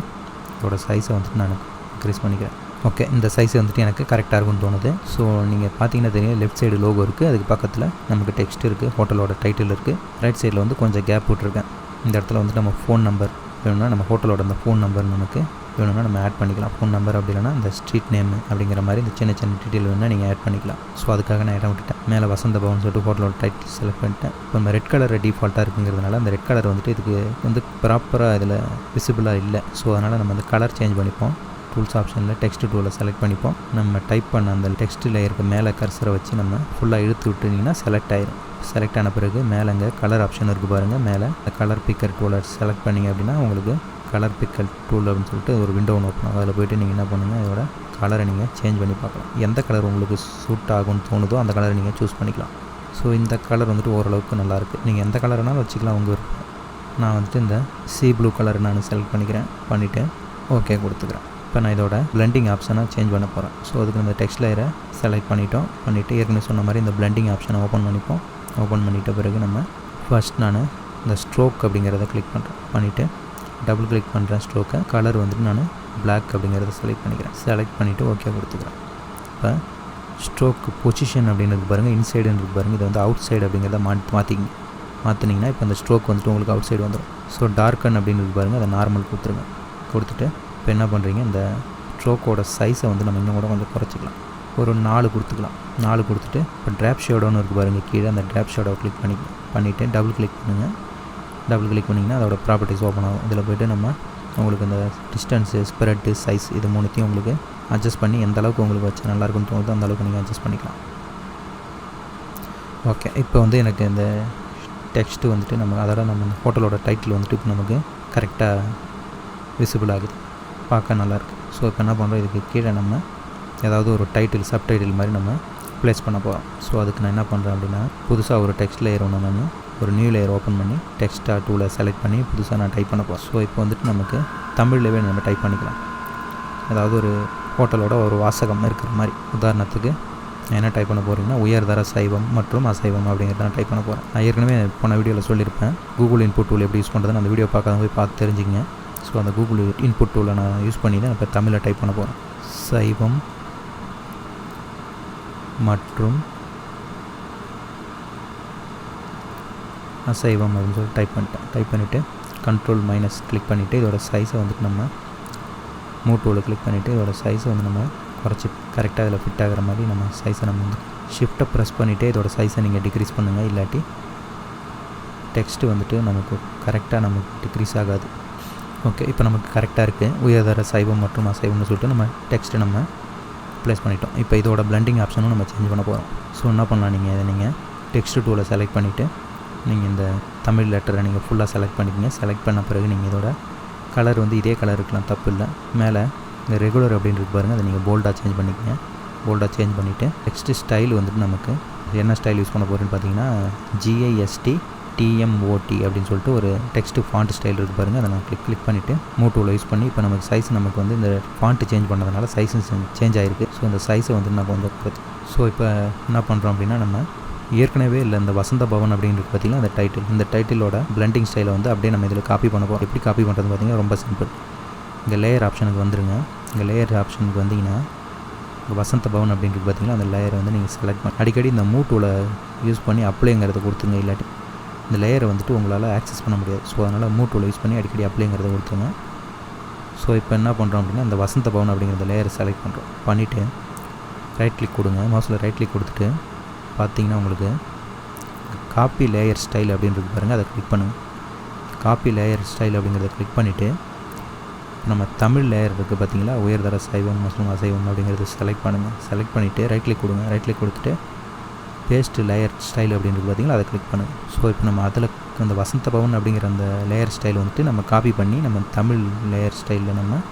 இதோட சைஸை வந்துட்டு நான் இன்க்ரீஸ் பண்ணிக்கிறேன். ஓகே, இந்த சைஸ் வந்துட்டு எனக்கு கரெக்டாக இருக்கும்னு தோணுது. ஸோ நீங்கள் பார்த்தீங்கன்னா தெரியும், லெஃப்ட் சைடு லோகோ இருக்குது, அதுக்கு பக்கத்தில் நமக்கு டெக்ஸ்ட் இருக்குது, ஹோட்டலோட டைட்டில் இருக்குது. ரைட் சைடில் வந்து கொஞ்சம் கேப் விட்டுருக்கேன். இந்த இடத்துல வந்துட்டு நம்ம ஃபோன் நம்பர் வேணும்னா நம்ம ஹோட்டலோட அந்த ஃபோன் நம்பர் நமக்கு வேணும்னா நம்ம ஆட் பண்ணிக்கலாம். ஃபோன் நம்பர் அப்படி இல்லைனா அந்த ஸ்ட்ரீட் நேம் அப்படிங்கிற மாதிரி இந்த சின்ன சின்ன டீட்டெயில் வேணும்னா நீங்கள் ஆட் பண்ணிக்கலாம். ஸோ அதுக்காக நான் இடம் விட்டுட்டேன். மேலே வசந்த பவன் சொல்லிட்டு ஹோட்டலோட டைட்டில் செலக்ட் பண்ணிட்டேன். இப்போ நம்ம ரெட் கலர் டிஃபால்ட்டாக இருக்குங்கிறதுனால அந்த ரெட் கலர் வந்துட்டு இதுக்கு வந்து ப்ராப்பராக இதில் விசிபிளாக இல்லை. ஸோ அதனால் நம்ம வந்து கலர் சேஞ்ச் பண்ணிப்போம். டூல்ஸ் ஆப்ஷனில் டெக்ஸ்ட் டூலை செலக்ட் பண்ணிப்போம். நம்ம டைப் பண்ண அந்த டெக்ஸ்ட் லேயருக்கு மேலே கர்சரை வச்சு நம்ம ஃபுல்லாக இழுத்து விட்டுனிங்கன்னா செலக்ட் ஆயிடும். செலக்ட் ஆன பிறகு மேலே அங்கே கலர் ஆப்ஷன் இருக்குது பாருங்கள். மேலே கலர் பிக்கர் டூலை செலக்ட் பண்ணிங்க அப்படின்னா உங்களுக்கு கலர் பிக்கர் டூல் அப்படின்னு சொல்லிட்டு ஒரு விண்டோ ஒன்று ஓப்பன் ஆகும். அதில் போய்ட்டு நீங்கள் என்ன பண்ணுங்கள், இதோட கலரை நீங்கள் சேஞ்ச் பண்ணி பார்க்கலாம். எந்த கலர் உங்களுக்கு சூட் ஆகும்னு தோணுதோ அந்த கலரை நீங்கள் சூஸ் பண்ணிக்கலாம். ஸோ இந்த கலர் வந்துட்டு ஓரளவுக்கு நல்லாயிருக்கு. நீங்கள் எந்த கலர் வேணாலும் வச்சுக்கலாம் உங்கள் விருப்பம். நான் வந்துட்டு இந்த சி ப்ளூ கலர் நான் செலக்ட் பண்ணிவிட்டு ஓகே கொடுத்துக்கிறேன். இப்போ நான் இதோட பிளெண்டிங் ஆப்ஷனை சேஞ்ச் பண்ண போகிறேன். ஸோ அதுக்கு நம்ம டெக்ஸ்ட் லேயரை செலக்ட் பண்ணிவிட்டு ஏற்கனவே சொன்ன மாதிரி இந்த பிளெண்டிங் ஆப்ஷனை ஓப்பன் பண்ணிப்போம். ஓப்பன் பண்ணிட்ட பிறகு நம்ம ஃபர்ஸ்ட் நான் இந்த ஸ்ட்ரோக் அப்படிங்கிறத கிளிக் பண்ணிவிட்டு டபுள் கிளிக் பண்ணுறேன். ஸ்ட்ரோக்கை கலர் வந்துட்டு நான் பிளாக் அப்படிங்கிறத செலக்ட் பண்ணிவிட்டு ஓகே கொடுத்துக்கிறேன். இப்போ ஸ்ட்ரோக் பொசிஷன் அப்படின்னு இருக்கு பாருங்கள், இன்சைடுன்னு இருக்கு பாருங்கள். இது வந்து அவுட் சைடு அப்படிங்கிறத மாற்றினீங்கன்னா இப்போ அந்த ஸ்ட்ரோக் வந்துட்டு உங்களுக்கு அவுட் சைடு வந்துடும். ஸோ டார்க்கன் அப்படின்னு இருக்கு பாருங்கள், அதை நார்மல் கொடுத்துட்டு இப்போ என்ன பண்ணுறீங்க, இந்த ஸ்ட்ரோக்கோட சைஸை வந்து நம்ம இன்னும் கூட கொஞ்சம் குறைச்சிக்கலாம். ஒரு 4 கொடுத்துக்கலாம். 4 கொடுத்துட்டு இப்போ ட்ராப் ஷேடோன்னு இருக்குது பாருங்கள், கீழே அந்த ட்ராப் ஷேடோவை கிளிக் பண்ணிவிட்டு டபுள் கிளிக் பண்ணுங்கள். டபுள் கிளிக் பண்ணிங்கன்னா அதோட ப்ராப்பர்ட்டிஸ் ஓப்பன் ஆகும். இதில் போய்ட்டு நம்ம உங்களுக்கு இந்த டிஸ்டன்ஸு, ஸ்ப்ரெட்டு, சைஸ் இது மூணுத்தையும் உங்களுக்கு அட்ஜஸ்ட் பண்ணி எந்த அளவுக்கு உங்களுக்கு வச்சு நல்லாயிருக்குன்னு தோணுதோ அந்த அளவுக்கு நீங்கள் அட்ஜஸ்ட் பண்ணிக்கலாம். ஓகே, இப்போ வந்து எனக்கு இந்த டெக்ஸ்ட்டு வந்துட்டு அதோட நம்ம இந்த ஹோட்டலோட டைட்டில் வந்துட்டு இப்போ நமக்கு கரெக்டாக விசிபிள் ஆகுது, பார்க்க நல்லாயிருக்கு. ஸோ இப்போ என்ன பண்ணுறோம், இதுக்கு கீழே நம்ம ஏதாவது ஒரு டைட்டில் சப்டைட்டில் மாதிரி நம்ம ப்ளேஸ் பண்ண போகிறோம். ஸோ அதுக்கு நான் என்ன பண்ணுறேன் அப்படின்னா, புதுசாக ஒரு டெக்ஸ்ட் லேயர் ஒன்று நான் ஒரு நியூ லேயர் ஓப்பன் பண்ணி டெக்ஸ்ட்டாக டூலை செலக்ட் பண்ணி புதுசாக நான் டைப் பண்ண போகிறேன். ஸோ இப்போ வந்துட்டு நமக்கு தமிழ்லேயே நம்ம டைப் பண்ணிக்கலாம். அதாவது ஒரு ஹோட்டலோட ஒரு வாசகம் இருக்கிற மாதிரி. உதாரணத்துக்கு என்ன டைப் பண்ண போகிறீங்கன்னா, உயர்தர சைவம் மற்றும் அசைவம் அப்படிங்கிறத நான் டைப் பண்ண போகிறேன். நான் ஏற்கனவே போன வீடியோவில் சொல்லியிருப்பேன், கூகுள் இன்புட் டூல் எப்படி யூஸ் பண்ணுறதுன்னு. அந்த வீடியோ பார்க்காதவங்க போய் பார்த்து தெரிஞ்சுங்க. ஸோ அந்த கூகுள் இன்புட் டூலை நான் யூஸ் பண்ணி தான் இப்போ தமிழில் டைப் பண்ண போகிறேன். சைவம் மற்றும் அசைவம் அப்படின்னு சொல்லி டைப் பண்ணிவிட்டு கண்ட்ரோல் மைனஸ் கிளிக் பண்ணிவிட்டு இதோட சைஸை வந்துட்டு நம்ம மூவ் டூலை கிளிக் பண்ணிவிட்டு இதோட சைஸை வந்து நம்ம குறைச்சி கரெக்டாக இதில் ஃபிட் ஆகிற மாதிரி நம்ம சைஸை நம்ம வந்து ஷிஃப்ட்டை ப்ரெஸ் பண்ணிவிட்டு இதோட சைஸை நீங்கள் டிக்ரீஸ் பண்ணுங்கள். இல்லாட்டி டெக்ஸ்ட்டு வந்துட்டு நமக்கு கரெக்டாக நமக்கு டிக்ரீஸ் ஆகாது. ஓகே, இப்போ நமக்கு கரெக்டாக இருக்குது. உயர்தர சைவம் மற்றும் அசைவம்னு சொல்லிட்டு நம்ம டெக்ஸ்ட்டு நம்ம ப்ளேஸ் பண்ணிட்டோம். இப்போ இதோட பிளெண்டிங் ஆப்ஷனும் நம்ம சேஞ்ச் பண்ண போகிறோம். ஸோ என்ன பண்ணலாம், நீங்கள் டெக்ஸ்ட் டூலை செலக்ட் பண்ணிவிட்டு நீங்கள் இந்த தமிழ் லெட்டரை நீங்கள் ஃபுல்லாக செலக்ட் பண்ணிக்கங்க. செலக்ட் பண்ண பிறகு நீங்கள் இதோட கலர் வந்து இதே கலர் இருக்கலாம், தப்பு இல்லை. மேலே இந்த ரெகுலர் அப்படின்னு இருக்கு பாருங்கள், அதை நீங்கள் போல்டாக சேஞ்ச் பண்ணிக்கங்க. போல்டாக சேஞ்ச் பண்ணிவிட்டு டெக்ஸ்ட்டு ஸ்டைல் வந்துட்டு நமக்கு என்ன ஸ்டைல் யூஸ் பண்ண போகிறேன்னு பார்த்தீங்கன்னா, GIST TMOT அப்படின்னு சொல்லிட்டு ஒரு டெக்ஸ்ட்டு ஃபாண்ட் ஸ்டைல் இருக்குது பாருங்கள். அதை நான் கிளிக் பண்ணிவிட்டு மூவ் டூலை யூஸ் பண்ணி இப்போ நமக்கு சைஸ் நமக்கு வந்து இந்த ஃபாண்ட்டு சேஞ்ச் பண்ணதுனால சைஸும் சேஞ்ச் ஆகிருக்கு. ஸோ இந்த சைஸை வந்து நான் கொஞ்சம் குறைச்சி. ஸோ இப்போ என்ன பண்ணுறோம் அப்படின்னா, நம்ம ஏற்கனவே இல்லை இந்த வசந்த பவன் அப்படின்றது பார்த்திங்கன்னா அந்த டைட்டில், இந்த டைட்டிலோட பிளெண்டிங் ஸ்டைலை வந்து அப்படியே நம்ம இதில் காப்பி பண்ண போகிறோம். எப்படி காப்பி பண்ணுறது பார்த்திங்கன்னா ரொம்ப சிம்பிள். இங்கே லேயர் ஆப்ஷனுக்கு வந்துடுங்க. இங்கே லேயர் ஆப்ஷனுக்கு வந்தீங்கன்னா இங்கே வசந்த பவன் அப்படின்றது பார்த்திங்கன்னா அந்த லேயரை வந்து நீங்கள் செலக்ட் பண்ணி அடிக்கடி இந்த மூவ் டூலை யூஸ் பண்ணி அப்ளைங்கிறத கொடுத்துங்க. இல்லாட்டி இந்த லேயரை வந்துட்டு உங்களால் ஆக்சஸ் பண்ண முடியாது. ஸோ அதனால் மூவ் டூலை யூஸ் பண்ணி அடிக்கடி அப்ளைங்கிறத கொடுத்துங்க. ஸோ இப்போ என்ன பண்ணுறோம் அப்படின்னா, இந்த வசந்த பவன் அப்படிங்கிற லேயரை செலக்ட் பண்ணுறோம். பண்ணிவிட்டு ரைட் கிளிக் கொடுங்க. மவுஸில் ரைட் கிளிக் கொடுத்துட்டு பார்த்தீங்கன்னா உங்களுக்கு காப்பி லேயர் ஸ்டைல் அப்படின்றது பாருங்கள், அதை கிளிக் பண்ணுங்கள். காப்பி லேயர் ஸ்டைல் அப்படிங்கிறத கிளிக் பண்ணிவிட்டு நம்ம தமிழ் லேயர் இருக்குது பார்த்தீங்களா, உயர்தர சைவம் மற்றும் அசைவம் அப்படிங்கிறது செலக்ட் பண்ணுங்கள். செலக்ட் பண்ணிவிட்டு ரைட் கிளிக் கொடுங்க. ரைட் கிளிக் கொடுத்துட்டு பேஸ்ட் லேயர் ஸ்டைல் அப்படின்றது பார்த்தீங்களா, அதை கிளிக் பண்ணுங்கள். ஸோ இப்போ நம்ம அதில் அந்த வசந்த பவன் அப்படிங்கிற அந்த லேயர் ஸ்டைல் வந்துட்டு நம்ம காப்பி பண்ணி நம்ம தமிழ் லேயர் ஸ்டைலில் நம்ம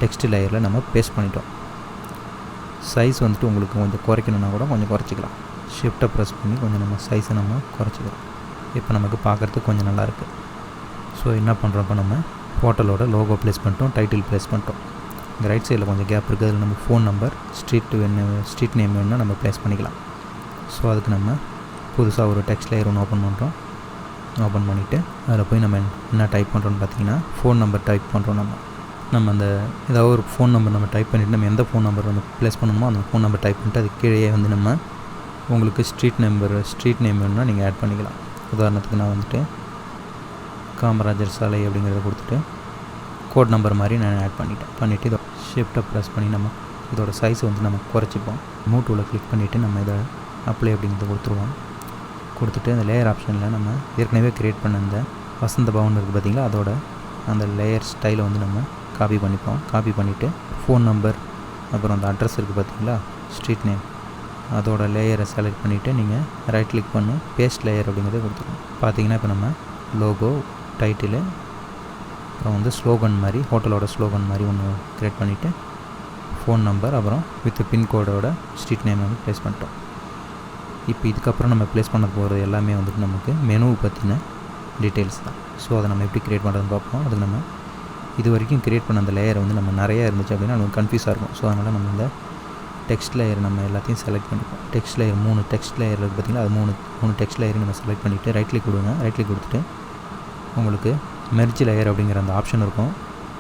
டெக்ஸ்ட் லேயரில் நம்ம பேஸ்ட் பண்ணிட்டோம். சைஸ் வந்துட்டு உங்களுக்கு கொஞ்சம் குறைக்கணுன்னா கூட கொஞ்சம் குறைச்சிக்கலாம். ஷிஃப்ட்டை ப்ரெஸ் பண்ணி கொஞ்சம் நம்ம சைஸை நம்ம குறைச்சிக்கலாம். இப்போ நமக்கு பார்க்குறதுக்கு கொஞ்சம் நல்லாயிருக்கு. ஸோ என்ன பண்ணுறோம், இப்போ நம்ம ஹோட்டலோட லோகோ ப்ளேஸ் பண்ணிட்டோம், டைட்டில் ப்ளேஸ் பண்ணிட்டோம். இங்கே ரைட் சைடில் கொஞ்சம் கேப் இருக்குது, அதில் நம்ம ஃபோன் நம்பர், ஸ்ட்ரீட் நேம் வேணும்னா நம்ம ப்ளேஸ் பண்ணிக்கலாம். ஸோ அதுக்கு நம்ம புதுசாக ஒரு டெக்ஸ்ட் லேயர் ஒன்று ஓப்பன் பண்ணுறோம். ஓப்பன் பண்ணிவிட்டு அதில் போய் நம்ம என்ன டைப் பண்ணுறோன்னு பார்த்தீங்கன்னா ஃபோன் நம்பர் டைப் பண்ணுறோம். நம்ம அந்த ஏதாவது ஒரு ஃபோன் நம்பர் நம்ம டைப் பண்ணிவிட்டு நம்ம எந்த ஃபோன் நம்பர் நம்ம ப்ளேஸ் பண்ணணுமோ அந்த ஃபோன் நம்பர் டைப் பண்ணிட்டு அது கீழே வந்து நம்ம உங்களுக்கு ஸ்ட்ரீட் நேம் வேணும்னா நீங்கள் ஆட் பண்ணிக்கலாம். உதாரணத்துக்கு நான் வந்துட்டு காமராஜர் சாலை அப்படிங்கிறத கொடுத்துட்டு கோட் நம்பர் மாதிரி நான் ஆட் பண்ணிவிட்டு இதோட ஷிஃப்ட்டை ப்ரெஸ் பண்ணி நம்ம இதோட சைஸை வந்து நம்ம குறைச்சிப்போம். மூவ் டூலை கிளிக் பண்ணிவிட்டு நம்ம இதை அப்ளை அப்படிங்கிறத கொடுத்துருவோம். கொடுத்துட்டு அந்த லேயர் ஆப்ஷனில் நம்ம ஏற்கனவே க்ரியேட் பண்ண அந்த வசந்த பவன் இருக்குது பார்த்திங்களா, அதோட அந்த லேயர் ஸ்டைலை வந்து நம்ம காப்பி பண்ணிப்போம். காப்பி பண்ணிவிட்டு ஃபோன் நம்பர் அப்புறம் அந்த அட்ரஸ் இருக்குது பார்த்திங்களா, ஸ்ட்ரீட் நேம், அதோட லேயரை செலக்ட் பண்ணிவிட்டு நீங்கள் ரைட் கிளிக் பண்ணி பேஸ்ட் லேயர் அப்படிங்கிறத கொடுத்துருவோம். பார்த்திங்கன்னா இப்போ நம்ம லோகோ, டைட்டிலு, அப்புறம் வந்து ஸ்லோகன் மாதிரி ஹோட்டலோட ஸ்லோகன் மாதிரி ஒன்று க்ரியேட் பண்ணிவிட்டு ஃபோன் நம்பர் அப்புறம் வித் பின்கோடோட ஸ்ட்ரீட் நேம் வந்து ப்ளேஸ் பண்ணிட்டோம். இப்போ இதுக்கப்புறம் நம்ம ப்ளேஸ் பண்ண போகிறது எல்லாமே வந்துட்டு நமக்கு மெனுவை பற்றின டீட்டெயில்ஸ் தான். ஸோ அதை நம்ம எப்படி க்ரியேட் பண்ணுறதுன்னு பார்ப்போம். அதுக்கு நம்ம இது வரைக்கும் க்ரியேட் பண்ண அந்த லேயர் வந்து நம்ம நிறையா இருந்துச்சு அப்படின்னா நமக்கு கன்ஃபியூஸாக இருக்கும். ஸோ அதனால் நம்ம இந்த டெக்ஸ்ட் லேயர் நம்ம எல்லாத்தையும் செலக்ட் பண்ணிப்போம். டெக்ஸ்ட் லேயர் 3 டெக்ஸ்ட் லேயர் இருக்குது பார்த்திங்களா, அது மூணு டெக்ஸ்ட் லேயரையும் நம்ம செலக்ட் பண்ணிவிட்டு ரைட் கிளிக் கொடுங்க. ரைட் கிளிக் கொடுத்துட்டு உங்களுக்கு மெர்ஜ் லேயர் அப்படிங்கிற அந்த ஆப்ஷன் இருக்கும்.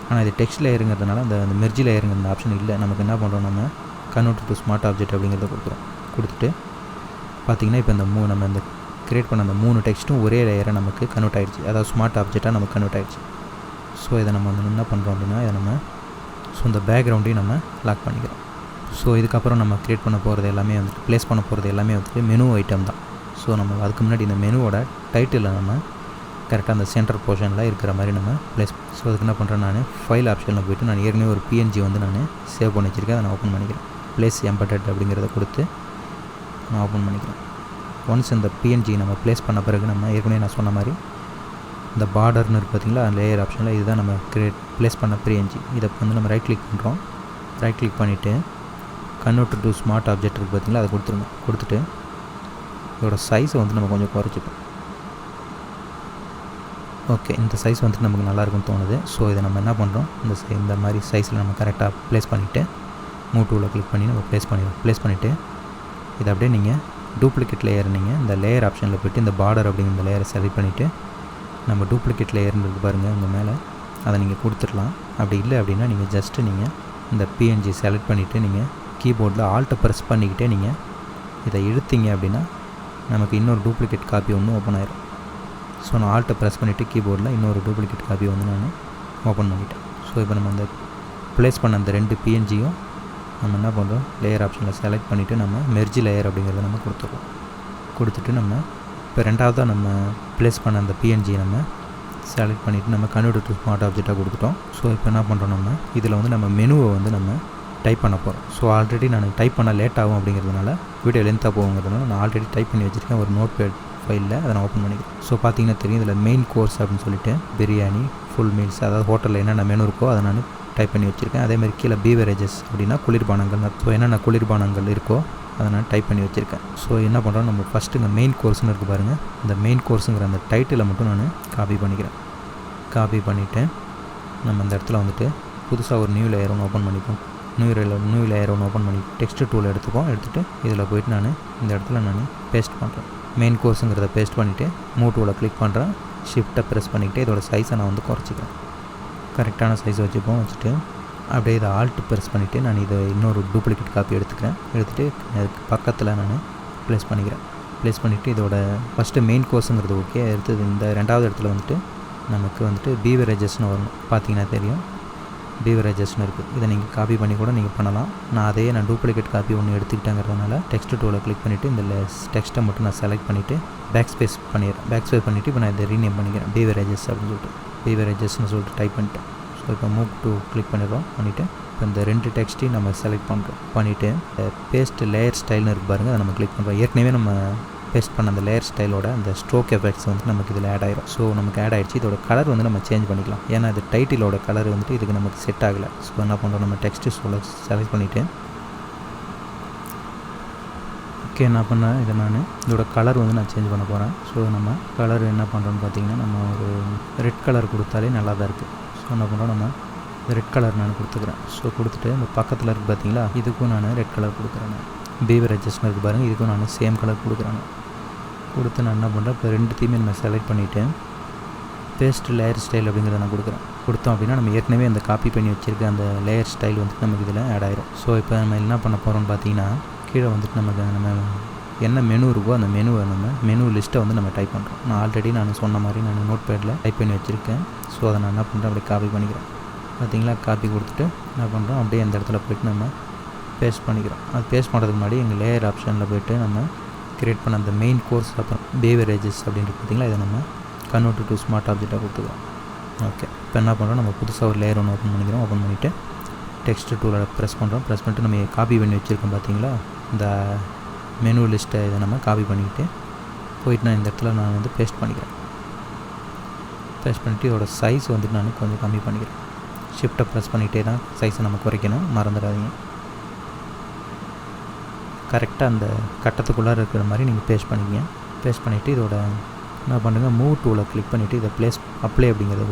ஆனால் இது டெக்ஸ்ட் லேயருங்கிறதுனால அந்த மெர்ஜ் லேயருங்கிற அந்த ஆப்ஷன் இல்லை. நமக்கு என்ன பண்ணுறோம், நம்ம கன்வெர்ட் டு ஸ்மார்ட் ஆப்ஜெக்ட் அப்படிங்கிறத கொடுத்துட்டு பார்த்திங்கன்னா இப்போ நம்ம இந்த க்ரியேட் பண்ண அந்த 3 டெக்ஸ்ட்டும் ஒரே லேயரை நமக்கு கன்வெர்ட் ஆகிடுச்சு, அதாவது ஸ்மார்ட் ஆப்ஜெக்டாக நமக்கு கன்வெர்ட் ஆகிடுச்சு. ஸோ இதை நம்ம வந்து என்ன பண்ணுறோம் அப்படின்னா இதை நம்ம இந்த பேக்ரவுண்டையும் நம்ம லாக் பண்ணிக்கிறோம். ஸோ இதுக்கப்புறம் நம்ம க்ரியேட் பண்ண போகிறது எல்லாமே வந்துட்டு ப்ளேஸ் பண்ண போகிறது எல்லாமே வந்துட்டு மெனு ஐட்டம் தான். ஸோ நம்ம அதுக்கு முன்னாடி இந்த மெனுவோட டைட்டிலில் நம்ம கரெக்டாக அந்த சென்டர் போர்ஷனில் இருக்கிற மாதிரி நம்ம ப்ளேஸ். ஸோ அதுக்கு என்ன பண்ணுறேன், நான் ஃபைல் ஆப்ஷனில் போய்ட்டு நான் ஏற்கனவே ஒரு பிஎன்ஜி வந்து நான் சேவ் பண்ணி வச்சுருக்கேன், அதை நான் ஓப்பன் பண்ணிக்கிறேன். ப்ளேஸ் எம்பெடட் அப்படிங்கிறத கொடுத்து நான் ஓப்பன் பண்ணிக்கிறேன். ஒன்ஸ் இந்த பிஎன்ஜி நம்ம ப்ளேஸ் பண்ண பிறகு நம்ம ஏற்கனவே நான் சொன்ன மாதிரி இந்த பார்டர்னு இருக்குது பார்த்திங்களா, லேயர் ஆப்ஷனில் இதுதான் நம்ம ப்ளேஸ் பண்ண பிஎன்ஜி. இதை வந்து நம்ம ரைட் கிளிக் பண்ணுறோம். ரைட் கிளிக் பண்ணிவிட்டு கன்வெர்ட் டு ஸ்மார்ட் ஆப்ஜெக்ட் இருக்குது பார்த்திங்களா, அதை கொடுத்துட்டு இதோட சைஸை வந்து நம்ம கொஞ்சம் குறைச்சிப்போம். ஓகே, இந்த சைஸ் வந்துட்டு நமக்கு நல்லாயிருக்குன்னு தோணுது. ஸோ இதை நம்ம என்ன பண்ணுறோம், இந்த மாதிரி சைஸில் நம்ம கரெக்டாக ப்ளேஸ் பண்ணிவிட்டு மூவ் டூவில் கிளிக் பண்ணி நம்ம ப்ளேஸ் பண்ணிவிட்டு இதை அப்படியே நீங்கள் டூப்ளிகேட் லேயர் நீங்கள் இந்த லேயர் ஆப்ஷனில் போய்ட்டு இந்த பார்டர் அப்படிங்கிற இந்த லேயரை செலக்ட் பண்ணிவிட்டு நம்ம டூப்ளிகேட் லேயர்னு இருக்குது பாருங்கள் உங்கள் மேலே, அதை நீங்கள் கொடுத்துடலாம். அப்படி இல்லை அப்படின்னா நீங்கள் ஜஸ்ட்டு நீங்கள் இந்த பிஎன்ஜி செலக்ட் பண்ணிவிட்டு நீங்கள் கீபோர்டில் ஆல்ட்டை ப்ரெஸ் பண்ணிக்கிட்டே நீங்கள் இதை இழுத்தீங்க அப்படின்னா நமக்கு இன்னொரு டூப்ளிகேட் காப்பி ஒன்று ஓப்பன் ஆயிடும். ஸோ நான் ஆல்ட்டை ப்ரெஸ் பண்ணிவிட்டு கீபோர்டில் இன்னொரு டூப்ளிகேட் காப்பி வந்து நான் ஓப்பன் பண்ணிட்டேன். ஸோ இப்போ நம்ம அந்த ப்ளேஸ் பண்ண அந்த 2 பிஎன்ஜியும் நம்ம என்ன பண்ணுறோம், லேயர் ஆப்ஷனில் செலக்ட் பண்ணிவிட்டு நம்ம மெர்ஜ் லேயர் அப்படிங்கிறத நம்ம கொடுத்துட்டு நம்ம இப்போ ரெண்டாவதாக நம்ம ப்ளேஸ் பண்ண அந்த பிஎன்ஜி நம்ம செலக்ட் பண்ணிவிட்டு நம்ம கன்வெர்ட் டு ஸ்மார்ட் ஆப்ஜெக்டாக கொடுத்துட்டோம். ஸோ இப்போ என்ன பண்ணுறோம், நம்ம இதில் வந்து நம்ம மெனுவை வந்து நம்ம டைப் பண்ண போகிறோம். ஸோ ஆல்ரெடி நான் டைப் பண்ண லேட் ஆகும் அப்படிங்கிறதுனால வீடியோ லென்த்தாக போகுங்கிறதுனால நான் ஆல்ரெடி டைப் பண்ணி வச்சுருக்கேன் ஒரு நோட் பேட் ஃபைலில், அதை நான் ஓப்பன் பண்ணிக்கிறேன். ஸோ பார்த்தீங்கன்னா தெரியும், இதில் மெயின் கோர்ஸ் அப்படின்னு சொல்லிட்டு பிரியாணி, ஃபுல் மீல்ஸ், அதாவது ஹோட்டலில் என்னென்ன மெனு இருக்கோ அதை நான் டைப் பண்ணி வச்சுருக்கேன். அதேமாதிரி கீழே பீவரேஜஸ் அப்படின்னா குளிர்பானங்கள், ஸோ என்னென்ன குளிர்பானங்கள் இருக்கோ அதை நான் டைப் பண்ணி வச்சுருக்கேன். ஸோ என்ன பண்ணுறோம், நம்ம ஃபஸ்ட்டு இங்கே மெயின் கோர்ஸ்னு இருக்குது பாருங்கள், இந்த மெயின் கோர்ஸுங்கிற அந்த டைட்டிலை மட்டும் நான் காப்பி பண்ணிக்கிறேன். காப்பி பண்ணிவிட்டு நம்ம இந்த இடத்துல வந்துட்டு புதுசாக ஒரு நியூ லேயர் ஒன்று ஓப்பன் பண்ணிப்போம். நியூ லேயர் ஒன்று ஓப்பன் பண்ணி டெக்ஸ்ட் டூல் எடுத்துகிட்டு இதில் போய்ட்டு நான் இந்த இடத்துல நான் பேஸ்ட் பண்ணுறேன். மெயின் கோர்ஸுங்கிறத பேஸ்ட் பண்ணிவிட்டு மூவ் டூவில் கிளிக் பண்ணுறேன். ஷிஃப்ட்டை ப்ரெஸ் பண்ணிக்கிட்டு இதோட சைஸை நான் வந்து குறைச்சிக்கிறேன். கரெக்டான சைஸ் வச்சுட்டு அப்படியே இதை ஆல்ட் ப்ரெஸ் பண்ணிவிட்டு நான் இதை இன்னொரு டூப்ளிகேட் காப்பி எடுத்துகிட்டு அதுக்கு பக்கத்தில் நான் ப்ளேஸ் பண்ணிவிட்டு இதோட ஃபஸ்ட்டு மெயின் கோர்ஸுங்கிறது ஓகே. அடுத்தது இந்த ரெண்டாவது இடத்துல வந்துட்டு நமக்கு வந்துட்டு பீவரேஜஸ்னு வரணும். பார்த்தீங்கன்னா தெரியும், பீவரேஜஸ்னு இருக்குது. இதை நீங்கள் காப்பி பண்ணி கூட நீங்கள் பண்ணலாம். நான் டூப்ளிகேட் காப்பி ஒன்று எடுத்துக்கிட்டேங்கிறதுனால டெக்ஸ்ட் டூவில் கிளிக் பண்ணிவிட்டு இந்த டெக்ஸ்ட்டை மட்டும் நான் செலக்ட் பண்ணிவிட்டு பேக் ஸ்பேஸ் பண்ணிவிட்டு இப்போ நான் இதை ரீநேம் பண்ணிக்கிறேன் பீவரேஜஸ் அப்படின்னு சொல்லிட்டு. பீவரேஜஸ்னு சொல்லிட்டு டைப் பண்ணிட்டேன். ஸோ இப்போ மூவ் டூ கிளிக் பண்ணிவிட்டு இப்போ இந்த 2 டெக்ஸ்ட்டையும் நம்ம செலக்ட் பண்ணிவிட்டு பேஸ்ட் லேயர் ஸ்டைல்னு இருக்குது பாருங்கள், அதை நம்ம கிளிக் பண்ணுறோம். ஏற்கனவே நம்ம பேஸ்ட் பண்ண அந்த லேயர் ஸ்டைலோட அந்த ஸ்ட்ரோக் எஃபெக்ட்ஸ் வந்து நமக்கு இதில் ஆட் ஆயிரும். ஸோ நமக்கு ஆட் ஆகிடுச்சு. இதோட கலர் வந்து நம்ம சேஞ்ச் பண்ணிக்கலாம், ஏன்னா இது டைட்டிலோட கலர் வந்துட்டு இதுக்கு நமக்கு செட் ஆகலை. ஸோ என்ன பண்ணுறோம், நம்ம டெக்ஸ்ட்டு செலக்ட் பண்ணிவிட்டு ஓகே என்ன பண்ணேன், இதோட கலர் வந்து நான் சேஞ்ச் பண்ண போகிறேன். ஸோ நம்ம கலர் என்ன பண்ணுறோன்னு பார்த்தீங்கன்னா நம்ம ஒரு ரெட் கலர் கொடுத்தாலே நல்லா தான் இருக்குது. ஸோ என்ன பண்ணுறோம், நம்ம ரெட் கலர் நான் கொடுத்துக்கிறேன். ஸோ கொடுத்துட்டு இந்த பக்கத்தில் இருக்குது பார்த்தீங்களா, இதுக்கும் நான் ரெட் கலர் கொடுக்குறேன். பீவர் எட்ஜஸ்னு இருக்குது பாருங்கள், இதுக்கும் நான் சேம் கலர் கொடுக்குறேன். கொடுத்து நான் என்ன பண்ணுறேன், இப்போ ரெண்டுத்தையுமே நம்ம செலக்ட் பண்ணிவிட்டு பேஸ்ட் லேயர் ஸ்டைல் அப்படிங்கிறத நான் கொடுத்தோம் அப்படின்னா நம்ம ஏற்கனவே அந்த காப்பி பண்ணி வச்சுருக்க அந்த லேயர் ஸ்டைல் வந்துட்டு நமக்கு இதில் ஆட் ஆயிரும். ஸோ இப்போ நம்ம என்ன பண்ண போகிறோம்னு பார்த்தீங்கன்னா, கீழே வந்துட்டு நமக்கு நம்ம என்ன மெனு இருக்கோ அந்த மெனுவை நம்ம மெனு லிஸ்ட்டை வந்து நம்ம டைப் பண்ணுறோம். நான் ஆல்ரெடி நான் சொன்ன மாதிரி நான் நோட் பேடில் டைப் பண்ணி வச்சுருக்கேன். ஸோ அதை நான் என்ன பண்ணுறேன், அப்படியே காப்பி பண்ணிக்கிறேன். பார்த்தீங்களா, காப்பி கொடுத்துட்டு என்ன பண்ணுறோம், அப்படியே அந்த இடத்துல போய்ட்டு நம்ம பேஸ்ட் பண்ணிக்கிறோம். அது பேஸ்ட் பண்ணுறதுக்கு முன்னாடி எங்கள் லேயர் ஆப்ஷனில் போய்ட்டு நம்ம க்ரியேட் பண்ண அந்த மெயின் கோர்ஸ் அப்புறம் பேவரேஜஸ் அப்படின்ட்டு பார்த்தீங்களா, இதை நம்ம கன்வெர்ட் டு ஸ்மார்ட் ஆப்ஜெக்டாக கொடுத்துக்கிறோம். ஓகே, இப்போ என்ன பண்ணுறோம், நம்ம புதுசாக ஒரு லேயர் ஒன்று ஓப்பன் பண்ணிக்கிறோம். ஓப்பன் பண்ணிவிட்டு டெக்ஸ்ட் டூலை ப்ரெஸ் பண்ணிட்டு நம்ம காப்பி பண்ணி வச்சுருக்கோம் பார்த்தீங்களா, இந்த மெனு லிஸ்ட்டை இதை நம்ம காப்பி பண்ணிக்கிட்டு போயிட்டு நான் இந்த இடத்துல நான் வந்து பேஸ்ட் பண்ணிக்கிறேன். பேஸ்ட் பண்ணிவிட்டு இதோட சைஸ் வந்துட்டு நான் கொஞ்சம் கம்மி பண்ணிக்கிறேன். ஷிஃப்ட்டை ப்ரெஸ் பண்ணிகிட்டே தான் சைஸை நம்ம குறைக்கணும், மறந்துடாதீங்க. கரெக்டாக அந்த கட்டத்துக்குள்ளே இருக்கிற மாதிரி நீங்கள் பேஸ்ட் பண்ணிக்கங்க. பேஸ்ட் பண்ணிவிட்டு இதோட என்ன பண்ணுங்கள், மூவ் டூலை கிளிக் பண்ணிவிட்டு இதை அப்ளை அப்படிங்கிறத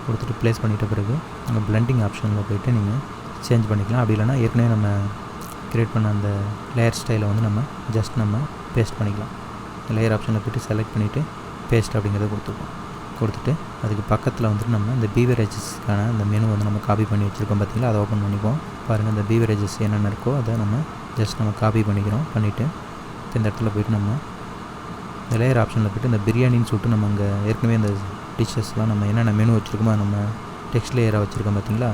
கொடுத்துட்டு ப்ளேஸ் பண்ணிட்ட பிறகு உங்கள் பிளெண்டிங் ஆப்ஷனில் போய்ட்டு நீங்கள் சேஞ்ச் பண்ணிக்கலாம். அப்படி இல்லைனா ஏற்கனவே நம்ம க்ரியேட் பண்ண அந்த லேயர் ஸ்டைலை வந்து நம்ம ஜஸ்ட் நம்ம பேஸ்ட் பண்ணிக்கலாம். லேயர் ஆப்ஷனில் போய்ட்டு செலக்ட் பண்ணிவிட்டு பேஸ்ட் அப்படிங்கிறத கொடுத்துட்டு அதுக்கு பக்கத்தில் வந்துட்டு நம்ம இந்த பீவரேஜஸ்க்கான அந்த மெனு வந்து நம்ம காப்பி பண்ணி வச்சுருக்கோம் பார்த்தீங்களா, அதை ஓப்பன் பண்ணிப்போம். பாருங்கள், இந்த பீவரேஜஸ் என்னென்ன இருக்கோ அதை நம்ம ஜஸ்ட் நம்ம காப்பி பண்ணிவிட்டு இந்த இடத்துல போய்ட்டு நம்ம இந்த லேயர் ஆப்ஷனில் போய்ட்டு இந்த பிரியாணின்னு சொல்லிட்டு நம்ம அங்கே ஏற்கனவே இந்த டிஷ்ஷஸ்லாம் நம்ம என்னென்ன மெனு வச்சுருக்கோமோ நம்ம டெக்ஸ்ட் லேயராக வச்சுருக்கோம் பார்த்தீங்களா,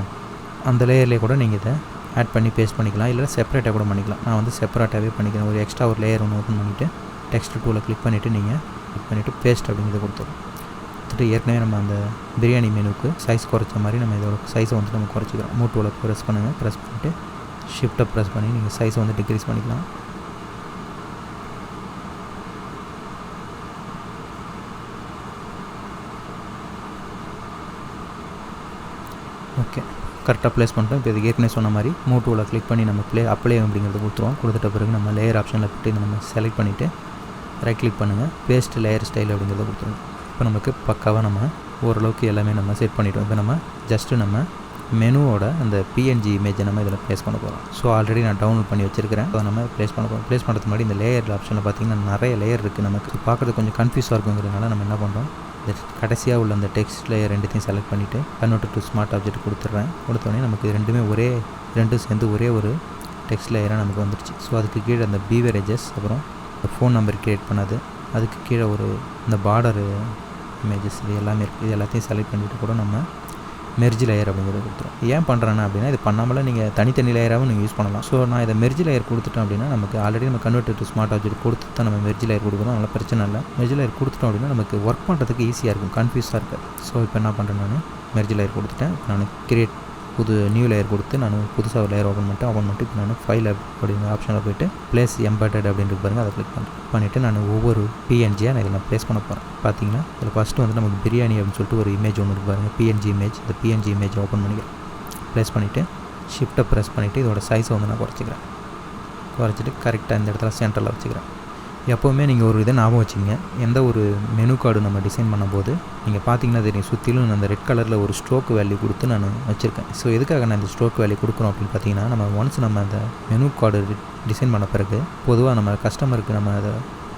அந்த லேயர்லேயே கூட நீங்கள் இதை ஆட் பண்ணி பேஸ்ட் பண்ணிக்கலாம், இல்லை செப்பரேட்டாக கூட பண்ணிக்கலாம். நான் வந்து செப்பரேட்டாகவே பண்ணிக்கிறேன். ஒரு எக்ஸ்ட்ரா ஒரு லேயர் ஒன்று ஓப்பன் பண்ணிவிட்டு டெக்ஸ்ட் டூவில் கிளிக் பண்ணிவிட்டு பேஸ்ட் அப்படிங்கிறத கொடுத்துட்டு ஏற்கனவே நம்ம அந்த பிரியாணி மெனுக்கு சைஸ் குறைச்ச மாதிரி நம்ம இதோட சைஸை வந்து நம்ம குறைச்சிக்கிறோம். மூவ் டூவில் ப்ரெஸ் பண்ணிவிட்டு ஷிஃப்ட்டை ப்ரெஸ் பண்ணி நீங்கள் சைஸை வந்து டிக்ரீஸ் பண்ணிக்கலாம். ஓகே, கரெக்டாக ப்ளேஸ் பண்ணிட்டோம். இப்போ இதுக்கு ஏற்கனவே சொன்ன மாதிரி மூவ் டூவில் கிளிக் பண்ணி நம்ம அப்ளை அப்படிங்கிறது கொடுத்துட்ட பிறகு நம்ம லேயர் ஆப்ஷனில் போய்ட்டு நம்ம செலக்ட் பண்ணிவிட்டு ரைட் கிளிக் பண்ணுங்கள், பேஸ்ட் லேயர் ஸ்டைல் அப்படிங்கிறத கொடுத்துருவோம். இப்போ நமக்கு பக்காவாக நம்ம ஓரளவுக்கு எல்லாமே நம்ம செட் பண்ணிவிட்டோம். இப்போ நம்ம ஜஸ்ட்டு நம்ம மெனுவோட அந்த பிஎன்ஜி இமேஜை நம்ம இதில் ப்ளேஸ் பண்ண போகிறோம். ஸோ ஆல்ரெடி நான் டவுன்லோட் பண்ணி வச்சுருக்கிறேன், அதை நம்ம ப்ளேஸ் பண்ண போகிறோம். ப்ளேஸ் பண்ணுறதுக்கு முன்னாடி இந்த லேயர் ஆப்ஷனில் பார்த்திங்கன்னா நிறைய லேயர் இருக்குது. நமக்கு பார்க்குறது கொஞ்சம் கன்ஃபியூஸாக இருக்குங்கிறதுனால நம்ம என்ன பண்ணுறோம், இந்த கடைசியாக உள்ள அந்த டெக்ஸ்ட் லேயர் ரெண்டுத்தையும் செலக்ட் பண்ணிவிட்டு கன்வெர்ட் டு ஸ்மார்ட் ஆப்ஜெக்ட் கொடுத்தோடனே நமக்கு ரெண்டும் சேர்ந்து ஒரே ஒரு டெக்ஸ்ட் லேயராக நமக்கு வந்துடுச்சு. ஸோ அதுக்கு கீழே அந்த பீவரேஜஸ் அப்புறம் ஃபோன் நம்பர் க்ரியேட் பண்ணது, அதுக்கு கீழே இந்த பார்டர் இமேஜஸ் இது எல்லாமே இருக்குது. இது எல்லாத்தையும் செலக்ட் பண்ணிவிட்டு கூட நம்ம மெர்ஜ் லேயர் அப்படிங்கிறத கொடுத்துரும். ஏன் பண்ணுறேன்னா அப்படின்னா, இது பண்ணாமல் நீங்கள் தனித்தனி லேயராகவும் நீங்கள் யூஸ் பண்ணலாம். ஸோ நான் இதை மெர்ஜ் லேயர் கொடுத்துட்டோம் அப்படின்னா நமக்கு ஆல்ரெடி நம்ம கன்வெர்ட் டு ஸ்மார்ட் ஆப்ஜெக்ட் கொடுத்து தான் நம்ம மெர்ஜ் லேயர் கொடுக்குறோம், அதனால் பிரச்சனை இல்லை. மெர்ஜ் லேயர் கொடுத்துட்டோம் அப்படின்னா நமக்கு ஒர்க் பண்ணுறதுக்கு ஈஸியாக இருக்கும், கன்ஃபியூஸாக இருக்குது. ஸோ இப்போ என்ன பண்ணுறேன், நான் மெர்ஜ் லேயர் கொடுத்துட்டேன். நான் நியூ லேயர் கொடுத்து நான் புதுசாக ஒரு லேயர் ஓப்பன் பண்ணிட்டு இப்போ நான் ஃபைல் அப்படிங்கிற ஆப்ஷனில் போய்ட்டு ப்ளேஸ் எம்பெடட் அப்படின்ட்டு பாருங்கள், அதை கிளிக் பண்ணிவிட்டு நான் ஒவ்வொரு பிஎன்ஜியாக நான் இதில் ப்ளேஸ் பண்ண போகிறேன். பார்த்தீங்கன்னா இதில் ஃபஸ்ட்டு வந்து நமக்கு பிரியாணி அப்படின்னு சொல்லிட்டு ஒரு இமேஜ் ஒன்று இருக்கு பாருங்கள், பிஎன்ஜி இமேஜ். இந்த பிஎன்ஜி இமேஜ் ஓப்பன் பண்ணிக்கிறேன். ப்ளேஸ் பண்ணிவிட்டு ஷிஃப்ட்டை ப்ரெஸ் பண்ணிவிட்டு இதோட சைஸை வந்து நான் குறைச்சிட்டு கரெக்டாக இந்த இடத்துல சென்டரில் வச்சுக்கிறேன். எப்போவுமே நீங்கள் ஒரு இதை ஞாபகம் வச்சுங்க, எந்த ஒரு மெனு கார்டு நம்ம டிசைன் பண்ணும்போது நீங்கள் பார்த்தீங்கன்னா தெரியும், சுற்றிலும் அந்த ரெட் கலரில் ஒரு ஸ்ட்ரோக் வேல்யூ கொடுத்து நான் வச்சுருக்கேன். ஸோ எதுக்காக நான் இந்த ஸ்ட்ரோக் வேல்யூ கொடுக்குறோம் அப்படின்னு பார்த்தீங்கன்னா, நம்ம அந்த மெனு கார்டு டிசைன் பண்ண பிறகு பொதுவாக நம்ம கஸ்டமருக்கு நம்ம அதை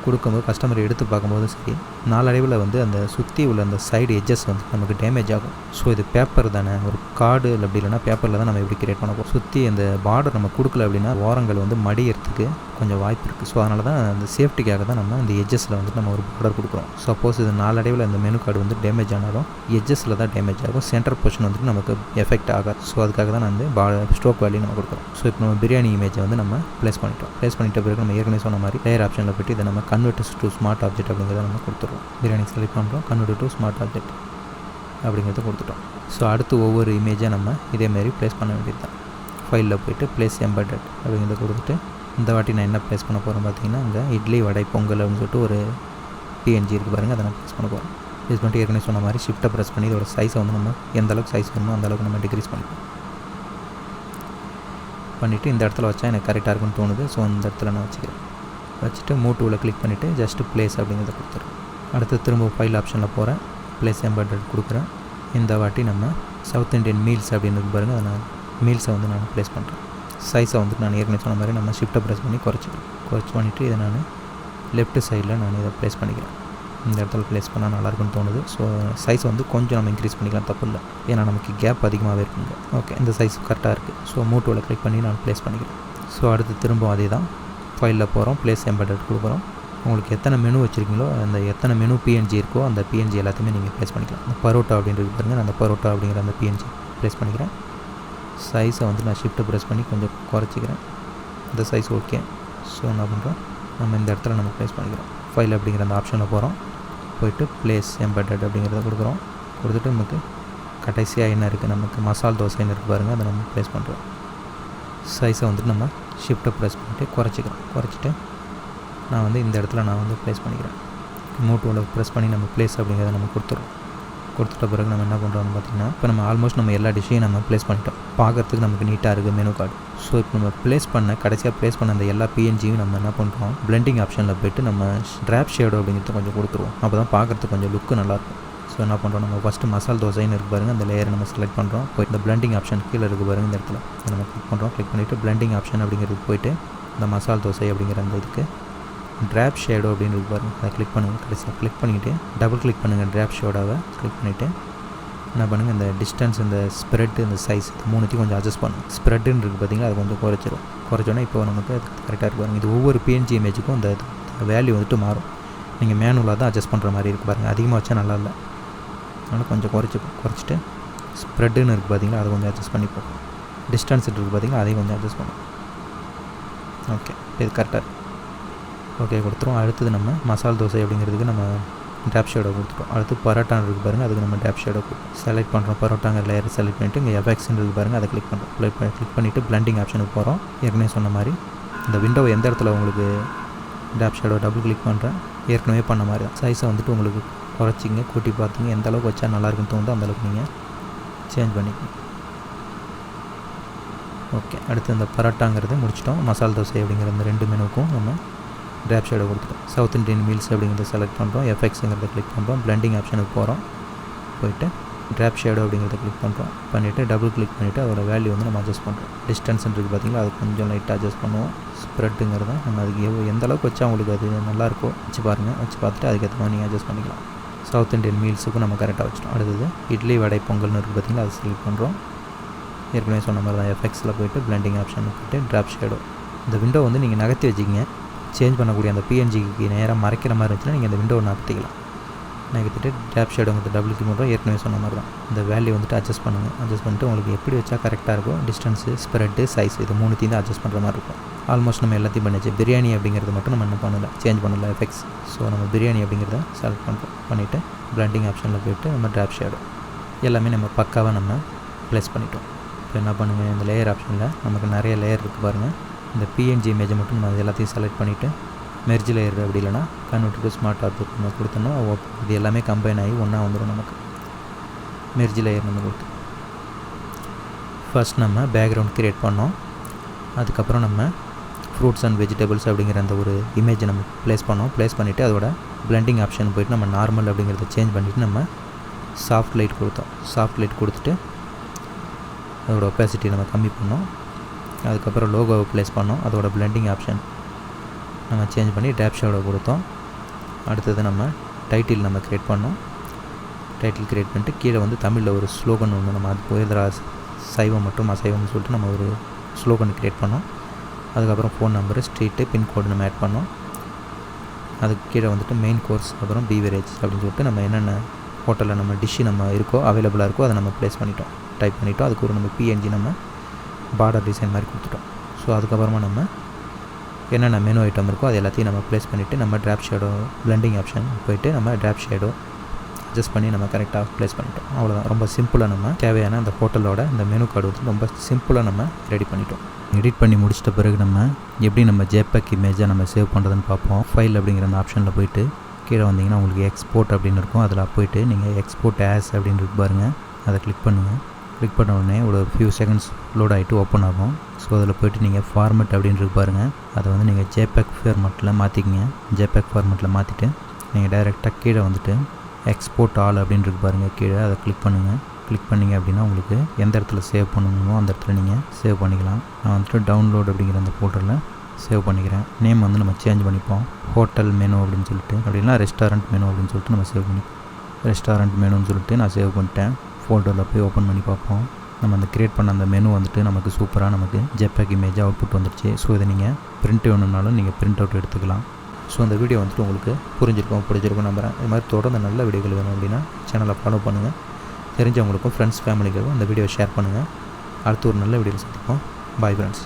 கொடுக்கும்போது கஸ்டமர் எடுத்து பார்க்கும்போது சரி, நாளடைவில் வந்து அந்த சுற்றி உள்ள அந்த சைடு எட்ஜஸ் வந்து நமக்கு டேமேஜ் ஆகும். ஸோ இது பேப்பர் தானே, ஒரு கார்டு அப்படி இல்லைனா பேப்பரில் தான் நம்ம எப்படி கிரியேட் பண்ண போகிறோம். சுற்றி அந்த பார்டர் நம்ம கொடுக்கல அப்படின்னா ஓரங்கள் வந்து மடியறதுக்கு கொஞ்சம் வாய்ப்பு இருக்குது. ஸோ அதனால தான் அந்த சேஃப்டிக்காக தான் நம்ம இந்த எட்ஜஸில் வந்து நம்ம ஒரு பார்டர் கொடுக்குறோம். சப்போஸ் இது நாளடைவில் அந்த மெனு கார்டு வந்து டேமேஜ் ஆனாலும் எட்ஜஸில் தான் டேமேஜ் ஆகும், சென்டர் போர்ஷன் வந்துட்டு நமக்கு எஃபெக்ட் ஆகாது. ஸோ அதுக்காக தான் நான் வந்து ஸ்ட்ரோக் வேல்யூ நம்ம கொடுக்குறோம். ஸோ இப்போ நம்ம பிரியாணி இமேஜை வந்து நம்ம ப்ளேஸ் பண்ணிட்ட பிறகு நம்ம ஏற்கனவே சொன்ன மாதிரி லேயர் ஆப்ஷனில் போய்ட்டு இதை நம்ம கன்வெர்ட் டு ஸ்மார்ட் ஆப்ஜெக்ட் அப்படிங்கிறத நம்ம கொடுத்துருவோம். பிரியாணி செலக்ட் பண்ணுறோம், கன்வெர்ட் டு ஸ்மார்ட் ஆப்ஜெக்ட் அப்படிங்கிறத கொடுத்துட்டோம். ஸோ அடுத்து ஒவ்வொரு இமேஜை நம்ம இதேமாரி ப்ளேஸ் பண்ண வேண்டியது தான். ஃபைலில் போய்ட்டு ப்ளேஸ் எம்பெடட் அப்படிங்கிறத கொடுத்துட்டு இந்த வாட்டி நான் என்ன ப்ளேஸ் பண்ண போகிறேன் பார்த்தீங்கன்னா, இங்கே இட்லி வடை பொங்கல் அப்படின்னு சொல்லிட்டு ஒரு பிஎன்ஜி இருக்குது பாருங்கள், அதை நான் ப்ளேஸ் பண்ண போகிறேன். ப்ளேஸ் பண்ணிட்டு ஏற்கனவே சொன்ன மாதிரி ஷிஃப்ட்டை ப்ரெஸ் பண்ணி இதோட சைஸை வந்து நம்ம எந்த அளவுக்கு சைஸ் வேணுமோ அந்த அளவுக்கு நம்ம டிக்ரீஸ் பண்ணிவிட்டு இந்த இடத்துல வச்சா எனக்கு கரெக்டாக இருக்குன்னு தோணுது. ஸோ அந்த இடத்துல நான் வச்சுட்டு மூவ் டூவில் கிளிக் பண்ணிவிட்டு ஜஸ்ட்டு ப்ளேஸ் அப்படிங்கிறத கொடுத்துருவேன். அடுத்து திரும்ப ஃபைல் ஆப்ஷனில் போகிறேன், ப்ளேஸ் எம்பெடட் கொடுக்குறேன். இந்த வாட்டி நம்ம சவுத் இண்டியன் மீல்ஸ் அப்படின்னு இருக்கு பாருங்கள், அதை நான் மீல்ஸை வந்து நான் ப்ளேஸ் பண்ணுறேன். சைஸை வந்துட்டு நான் ஏற்கனவே சொன்ன மாதிரி நம்ம ஷிஃப்ட்டை ப்ரெஸ் பண்ணி குறைச்சி பண்ணிவிட்டு இதை நான் லெஃப்ட் சைடில் நான் இதை ப்ளேஸ் பண்ணிக்கிறேன். இந்த இடத்துல ப்ளேஸ் பண்ணால் நல்லாயிருக்குன்னு தோணுது. ஸோ சைஸ் வந்து கொஞ்சம் நம்ம இன்க்ரீஸ் பண்ணிக்கலாம், தப்பு இல்லை, ஏன்னா நமக்கு கேப் அதிகமாகவே இருக்குங்க. ஓகே, இந்த சைஸ் கரெக்டாக இருக்குது. ஸோ மூட்டோவில் கிளிக் பண்ணி நான் ப்ளேஸ் பண்ணிக்கிறேன். ஸோ அடுத்து திரும்ப அதே தான், ஃபைலில் போகிறோம், ப்ளேஸ் எம்பெடட் கொடுக்குறோம். உங்களுக்கு எத்தனை மெனு வச்சுருக்கீங்களோ அந்த எத்தனை மெனு பிஎன்ஜி இருக்கோ அந்த பிஎன்ஜி எல்லாத்தையுமே நீங்கள் ப்ளேஸ் பண்ணிக்கலாம். அந்த பரோட்டா அப்படின்றது பாருங்கள், நான் அந்த பரோட்டா அப்படிங்கிற அந்த பிஎன்ஜி ப்ளேஸ் பண்ணிக்கிறேன். சைஸை வந்து நான் ஷிஃப்ட்டை ப்ரெஸ் பண்ணி கொஞ்சம் குறைச்சிக்கிறேன். இந்த சைஸ் ஓகே. ஸோ என்ன பண்ணுறோம், நம்ம இந்த இடத்துல நம்ம ப்ளேஸ் பண்ணிக்கிறோம். ஃபைல் அப்படிங்கிற அந்த ஆப்ஷனில் போகிறோம், போய்ட்டு ப்ளேஸ் எம்பெடட் அப்படிங்கிறத கொடுக்குறோம். கொடுத்துட்டு நமக்கு கடைசியாக என்ன இருக்குது, நமக்கு மசால் தோசைன்னு இருக்குது பாருங்கள், அதை நம்ம ப்ளேஸ் பண்ணுறோம். சைஸை வந்துட்டு நம்ம ஷிஃப்ட்டை ப்ரெஸ் பண்ணிவிட்டு குறைச்சிட்டு நான் வந்து இந்த இடத்துல நான் வந்து ப்ளேஸ் பண்ணிக்கிறேன். மூட்டோவில் ப்ரெஸ் பண்ணி நம்ம ப்ளேஸ் அப்படிங்கிறத நம்ம கொடுத்துட்ட பிறகு நம்ம என்ன பண்ணுறோம்னு பார்த்திங்கன்னா, இப்போ நம்ம ஆல்மோஸ்ட் நம்ம எல்லா டிஷ்ஷையும் நம்ம ப்ளேஸ் பண்ணிட்டோம். பார்க்குறதுக்கு நமக்கு நீட்டாக இருக்குது மெனு கார்டு. ஸோ இப்போ நம்ம கடைசியாக ப்ளேஸ் பண்ண அந்த எல்லா பிஎன்ஜியும் நம்ம என்ன பண்ணுறோம், பிளெண்டிங் ஆப்ஷனில் போய்ட்டு நம்ம ட்ராப் ஷேடோ அப்படிங்கிறது கொஞ்சம் கொடுத்துருவோம். அப்போ தான் பார்க்குறதுக்கு கொஞ்சம் லுக்கு நல்லாயிருக்கும். ஸோ என்ன பண்ணுறோம், நம்ம ஃபஸ்ட்டு மசால் தோசைன்னு இருக்குது பாருங்கள், அந்த லேயரை நம்ம செலக்ட் பண்ணுறோம். போய் இந்த பிளெண்டிங் ஆப்ஷன் கீழே இருக்குது பாருங்கள், இந்த இடத்துல நம்ம கிளிக் பண்ணுறோம். கிளிக் பண்ணிவிட்டு பிளெண்டிங் ஆப்ஷன் அப்படிங்கிறதுக்கு போய்ட்டு இந்த மசால் தோசை அப்படிங்கிற அந்த இதுக்கு ட்ராப் ஷேடோ அப்படின்னு இருக்கு பாருங்கள், அதை கிளிக் பண்ணுங்கள். கடைசியாக கிளிக் பண்ணிவிட்டு டபுள் கிளிக் பண்ணுங்கள். ட்ராப் ஷேடோவை கிளிக் பண்ணிவிட்டு என்ன பண்ணுங்கள், இந்த டிஸ்டன்ஸ், இந்த ஸ்ப்ரெட், இந்த சைஸ் மூணுத்தையும் கொஞ்சம் அட்ஜஸ்ட் பண்ணுங்கள். ஸ்ப்ரெட்டுன்னு இருக்குது பார்த்தீங்களா, அது கொஞ்சம் குறைச்சோன்னா இப்போ நமக்கு அது கரெக்டாக இருக்கு பாருங்கள். இது ஒவ்வொரு பிஎன்ஜி இமேஜுக்கும் இந்த வேல்யூ வந்துட்டு மாறும். நீங்கள் மேனுவலாக தான் அட்ஜஸ்ட் பண்ணுற மாதிரி இருக்குது பாருங்கள். அதிகமாக வச்சா நல்லா இல்லை, அதனால் கொஞ்சம் குறைச்சிட்டு ஸ்ப்ரெட்டுன்னு இருக்குது பார்த்தீங்களா, அதை கொஞ்சம் அட்ஜஸ்ட் பண்ணிப்போம். டிஸ்டன்ஸ் இருக்குது பார்த்தீங்களா, அதையும் கொஞ்சம் அட்ஜஸ்ட் பண்ணுவோம். ஓகே, இது கரெக்டாக ஓகே கொடுத்துரும். அடுத்தது நம்ம மசால் தோசை அப்படிங்கிறதுக்கு நம்ம ட்ராப் ஷேடோ கொடுத்துட்டோம். அடுத்து பரோட்டான்னு இருக்குது பாருங்கள், அதுக்கு நம்ம ட்ராப் ஷேடோ செலக்ட் பண்ணுறோம். பரோட்டாங்கிற லேயர் செலக்ட் பண்ணிவிட்டு இங்கே எஃபெக்ட்ஸ்ன்னு இருக்குது பாருங்கள், அதை கிளிக் பண்ணுறோம். கிளிக் பண்ணிவிட்டு பிளெண்டிங் ஆப்ஷனுக்கு போகிறோம். ஏற்கனவே சொன்ன மாதிரி இந்த விண்டோவை எந்த இடத்துல உங்களுக்கு ட்ராப் ஷேடோ டபுள் கிளிக் பண்ணுறேன், ஏற்கனவே பண்ண மாதிரி தான். சைஸை வந்துட்டு உங்களுக்கு குறைச்சிங்க, கூட்டி பார்த்துங்க, எந்த அளவுக்கு வச்சா நல்லாயிருக்குன்னு தோணுதோ அந்தளவுக்கு நீங்கள் சேஞ்ச் பண்ணிக்கணும். ஓகே, அடுத்து இந்த பரோட்டாங்கிறத முடிச்சிட்டோம். மசால் தோசை அப்படிங்கிற இந்த ரெண்டு மெனுக்கும் நம்ம ட்ராப் ஷேடோ கொடுத்துட்டோம். சவுத் இண்டியன் மீல்ஸ் அப்படிங்கிறத செலக்ட் பண்ணுறோம். எஃபெக்ட்ஸுங்கிறத கிளிக் பண்ணுறோம். பிளெண்டிங் ஆப்ஷனுக்கு போகிறோம். போய்ட்டு ட்ராப் ஷேடோ அப்படிங்கிறத கிளிக் பண்ணிவிட்டு டபுள் கிளிக் பண்ணிவிட்டு அதோட வேல்யூ வந்து நம்ம அட்ஜஸ்ட் பண்ணுறோம். டிஸ்டன்ஸ் இருக்குது பார்த்தீங்களா, அது கொஞ்சம் லைட்டாக அட்ஜஸ்ட் பண்ணுவோம். ஸ்ப்ரெட்டுங்கிறத நம்ம அதுக்கு எந்த அளவுக்கு வச்சா உங்களுக்கு அது நல்லாயிருக்கோ வச்சு பாருங்கள். வச்சு பார்த்துட்டு அதுக்கேற்ற மாதிரி நீங்கள் அட்ஜஸ்ட் பண்ணிக்கலாம். சவுத் இண்டியன் மீல்ஸுக்கும் நம்ம கரெக்டாக வச்சிட்டோம். அடுத்தது இட்லி வடை பொங்கல்னு இருக்குது பார்த்தீங்களா, அதை செலக்ட் பண்ணுறோம். ஏற்கனவே சொன்ன மாதிரி தான் எஃபெக்ட்ஸில் போய்ட்டு பிளெண்டிங் ஆப்ஷனுக்கு போய்ட்டு ட்ராப் ஷேடோ. இந்த விண்டோ வந்து நீங்கள் நகர்த்தி வச்சுக்கிங்க. சேஞ்ச் பண்ணக்கூடிய அந்த பிஎன்ஜிக்கு நேராக மறைக்கிற மாதிரி இருந்துச்சுன்னா நீங்கள் இந்த விண்டோவை நகர்த்திக்கலாம். நகர்த்திட்டு ட்ராப் ஷேடோங்கிறது டபுள் கிளிக் பண்ணுறோம். ஏற்கனவே சொன்ன மாதிரி தான் இந்த வேல்யூ வந்துட்டு அட்ஜஸ்ட் பண்ணுங்கள். அட்ஜஸ்ட் பண்ணிட்டு உங்களுக்கு எப்படி வச்சா கரெக்டாக இருக்கும், டிஸ்டன்ஸு, ஸ்ப்ரெட்டு, சைஸ், இது மூணுத்தையும் தான் அட்ஜஸ்ட் பண்ணுற மாதிரி இருக்கும். ஆல்மோஸ்ட் நம்ம எல்லாத்தையும் பண்ணிச்சு. பிரியாணி அப்படிங்கிறது மட்டும் நம்ம என்ன பண்ணலை, சேஞ்ச் பண்ணலை எஃபெக்ட்ஸ். ஸோ நம்ம பிரியாணி அப்படிங்கிறத செலக்ட் பண்ணுறோம். பண்ணிவிட்டு பிளெண்டிங் ஆப்ஷனில் போய்ட்டு நம்ம ட்ராப் ஷேடோ எல்லாமே நம்ம பக்காவாக நம்ம ப்ளேஸ் பண்ணிட்டோம். இப்போ என்ன பண்ணுங்கள், இந்த லேயர் ஆப்ஷனில் நமக்கு நிறைய லேயர் இருக்குது பாருங்கள். இந்த பிஎன்ஜி இமேஜை மட்டும் நம்ம எல்லாத்தையும் செலக்ட் பண்ணிவிட்டு மெர்ஜ் லேயர் அப்படி இல்லைனா கன்வெர்ட் டு ஸ்மார்ட் ஆப்ஜெக்ட் நம்ம கொடுத்தோம்னா இது எல்லாமே கம்பைன் ஆகி ஒன்றா வந்துடும். நமக்கு மெர்ஜ் லேயர் நம்ம கொடுத்து ஃபர்ஸ்ட் நம்ம பேக்ரவுண்ட் க்ரியேட் பண்ணோம். அதுக்கப்புறம் நம்ம ஃப்ரூட்ஸ் அண்ட் வெஜிடபிள்ஸ் அப்படிங்கிற அந்த ஒரு இமேஜை நம்ம ப்ளேஸ் பண்ணிவிட்டு அதோட பிளெண்டிங் ஆப்ஷன் போய்ட்டு நம்ம நார்மல் அப்படிங்கிறத சேஞ்ச் பண்ணிவிட்டு நம்ம சாஃப்ட் லைட் கொடுத்தோம். சாஃப்ட் லைட் கொடுத்துட்டு அதோட ஒப்பாசிட்டி நம்ம கம்மி பண்ணோம். அதுக்கப்புறம் லோகோவை ப்ளேஸ் பண்ணோம். அதோட பிளெண்டிங் ஆப்ஷன் நம்ம சேஞ்ச் பண்ணி ட்ராப் ஷேடோ கொடுத்தோம். அடுத்தது நம்ம டைட்டில் நம்ம க்ரியேட் பண்ணோம். டைட்டில் க்ரியேட் பண்ணிட்டு கீழே வந்து தமிழில் ஒரு ஸ்லோகன் ஒன்று நம்ம அது போயிருந்தா சைவம் மற்றும் அசைவம்னு சொல்லிட்டு நம்ம ஒரு ஸ்லோகன் க்ரியேட் பண்ணோம். அதுக்கப்புறம் ஃபோன் நம்பரு, ஸ்ட்ரீட்டு, பின்கோடு நம்ம ஆட் பண்ணோம். அதுக்கு கீழே வந்துட்டு மெயின் கோர்ஸ், அப்புறம் பீவரேஜ் அப்படின்னு சொல்லிட்டு நம்ம என்னென்ன ஹோட்டலில் நம்ம டிஷ்ஷு நம்ம இருக்கோ அவைலபிளாக இருக்கோ அதை நம்ம ப்ளேஸ் பண்ணிட்டோம், டைப் பண்ணிட்டோம். அதுக்கு ஒரு நம்ம பிஎன்ஜி நம்ம பார்டர் டிசைன் மாதிரி கொடுத்துட்டோம். ஸோ அதுக்கப்புறமா நம்ம என்னென்ன மெனு ஐட்டம் இருக்கோ அது எல்லாத்தையும் நம்ம ப்ளேஸ் பண்ணிவிட்டு நம்ம ட்ராப் ஷேடோ பிளெண்டிங் ஆப்ஷன் போய்ட்டு நம்ம ட்ராப் ஷேடோ அட்ஜஸ்ட் பண்ணி நம்ம கரெக்டாக ப்ளேஸ் பண்ணிட்டோம். அவ்வளோதான். ரொம்ப சிம்பிளாக நம்ம தேவையான அந்த ஹோட்டலோட இந்த மெனு கார்டு வந்து ரொம்ப சிம்பிளாக நம்ம ரெடி பண்ணிட்டோம். எடிட் பண்ணி முடிச்சிட்ட பிறகு நம்ம எப்படி நம்ம ஜேபேக் இமேஜை நம்ம சேவ் பண்ணுறதுன்னு பார்ப்போம். ஃபைல் அப்படிங்கிற அந்த ஆப்ஷனில் போய்ட்டு கீழே வந்தீங்கன்னா உங்களுக்கு எக்ஸ்போர்ட் அப்படின்னு இருக்கும். அதில் போய்ட்டு நீங்கள் எக்ஸ்போர்ட் ஆஸ் அப்படின்னு இருக்கு பாருங்கள், அதை கிளிக் பண்ணுங்கள். கிளிக் பண்ண உடனே ஒரு ஃபியூ செகண்ட்ஸ் லோட் ஆகிட்டு ஓப்பன் ஆகும். ஸோ அதில் போய்ட்டு நீங்கள் ஃபார்மெட் அப்படின்னு இருக்கு பாருங்கள், அதை வந்து நீங்கள் ஜேபேக் ஃபார்மெட்டில் மாற்றிக்கிங்க. ஜேபேக் ஃபார்மெட்டில் மாற்றிட்டு நீங்கள் டைரெக்டாக கீழே வந்துட்டு எக்ஸ்போர்ட் ஆல் அப்படின்னு இருக்கு பாருங்கள், கீழே அதை கிளிக் பண்ணுங்கள். கிளிக் பண்ணிங்க அப்படின்னா உங்களுக்கு எந்த இடத்துல சேவ் பண்ணணுமோ அந்த இடத்துல நீங்கள் சேவ் பண்ணிக்கலாம். நான் வந்துட்டு டவுன்லோட் அப்படிங்கிற அந்த ஃபோல்டரில் சேவ் பண்ணிக்கிறேன். நேம் வந்து நம்ம சேஞ்ச் பண்ணிப்போம். ஹோட்டல் மெனு அப்படின்னு சொல்லிட்டு, அப்படின்னா ரெஸ்டாரண்ட் மெனு அப்படின்னு சொல்லிட்டு நம்ம சேவ் பண்ணி ரெஸ்டாரண்ட் மெனுன்னு சொல்லிட்டு நான் சேவ் பண்ணிட்டேன். ஃபோல்டரில் போய் ஓப்பன் பண்ணி பார்ப்போம். நம்ம அந்த க்ரியேட் பண்ண அந்த மெனு வந்துட்டு நமக்கு சூப்பராக நமக்கு ஜெப்பேக் இமேஜ் அவுட்புட் வந்துடுச்சு. ஸோ இதை நீங்கள் பிரிண்ட் வேணும்னாலும் நீங்கள் பிரிண்ட் அவுட் எடுத்துக்கலாம். ஸோ அந்த வீடியோ வந்துட்டு உங்களுக்கு பிடிச்சிருக்கும் நம்புகிறேன். இது மாதிரி தொடர்ந்து நல்ல வீடியோகள் வேணும் அப்படின்னா சேனலை ஃபாலோ பண்ணுங்கள். தெரிஞ்சவங்களுக்கும் ஃப்ரெண்ட்ஸ் ஃபேமிலிக்கும் அந்த வீடியோவை ஷேர் பண்ணுங்கள். அடுத்து ஒரு நல்ல வீடியோவில் சந்திப்போம். Bye friends.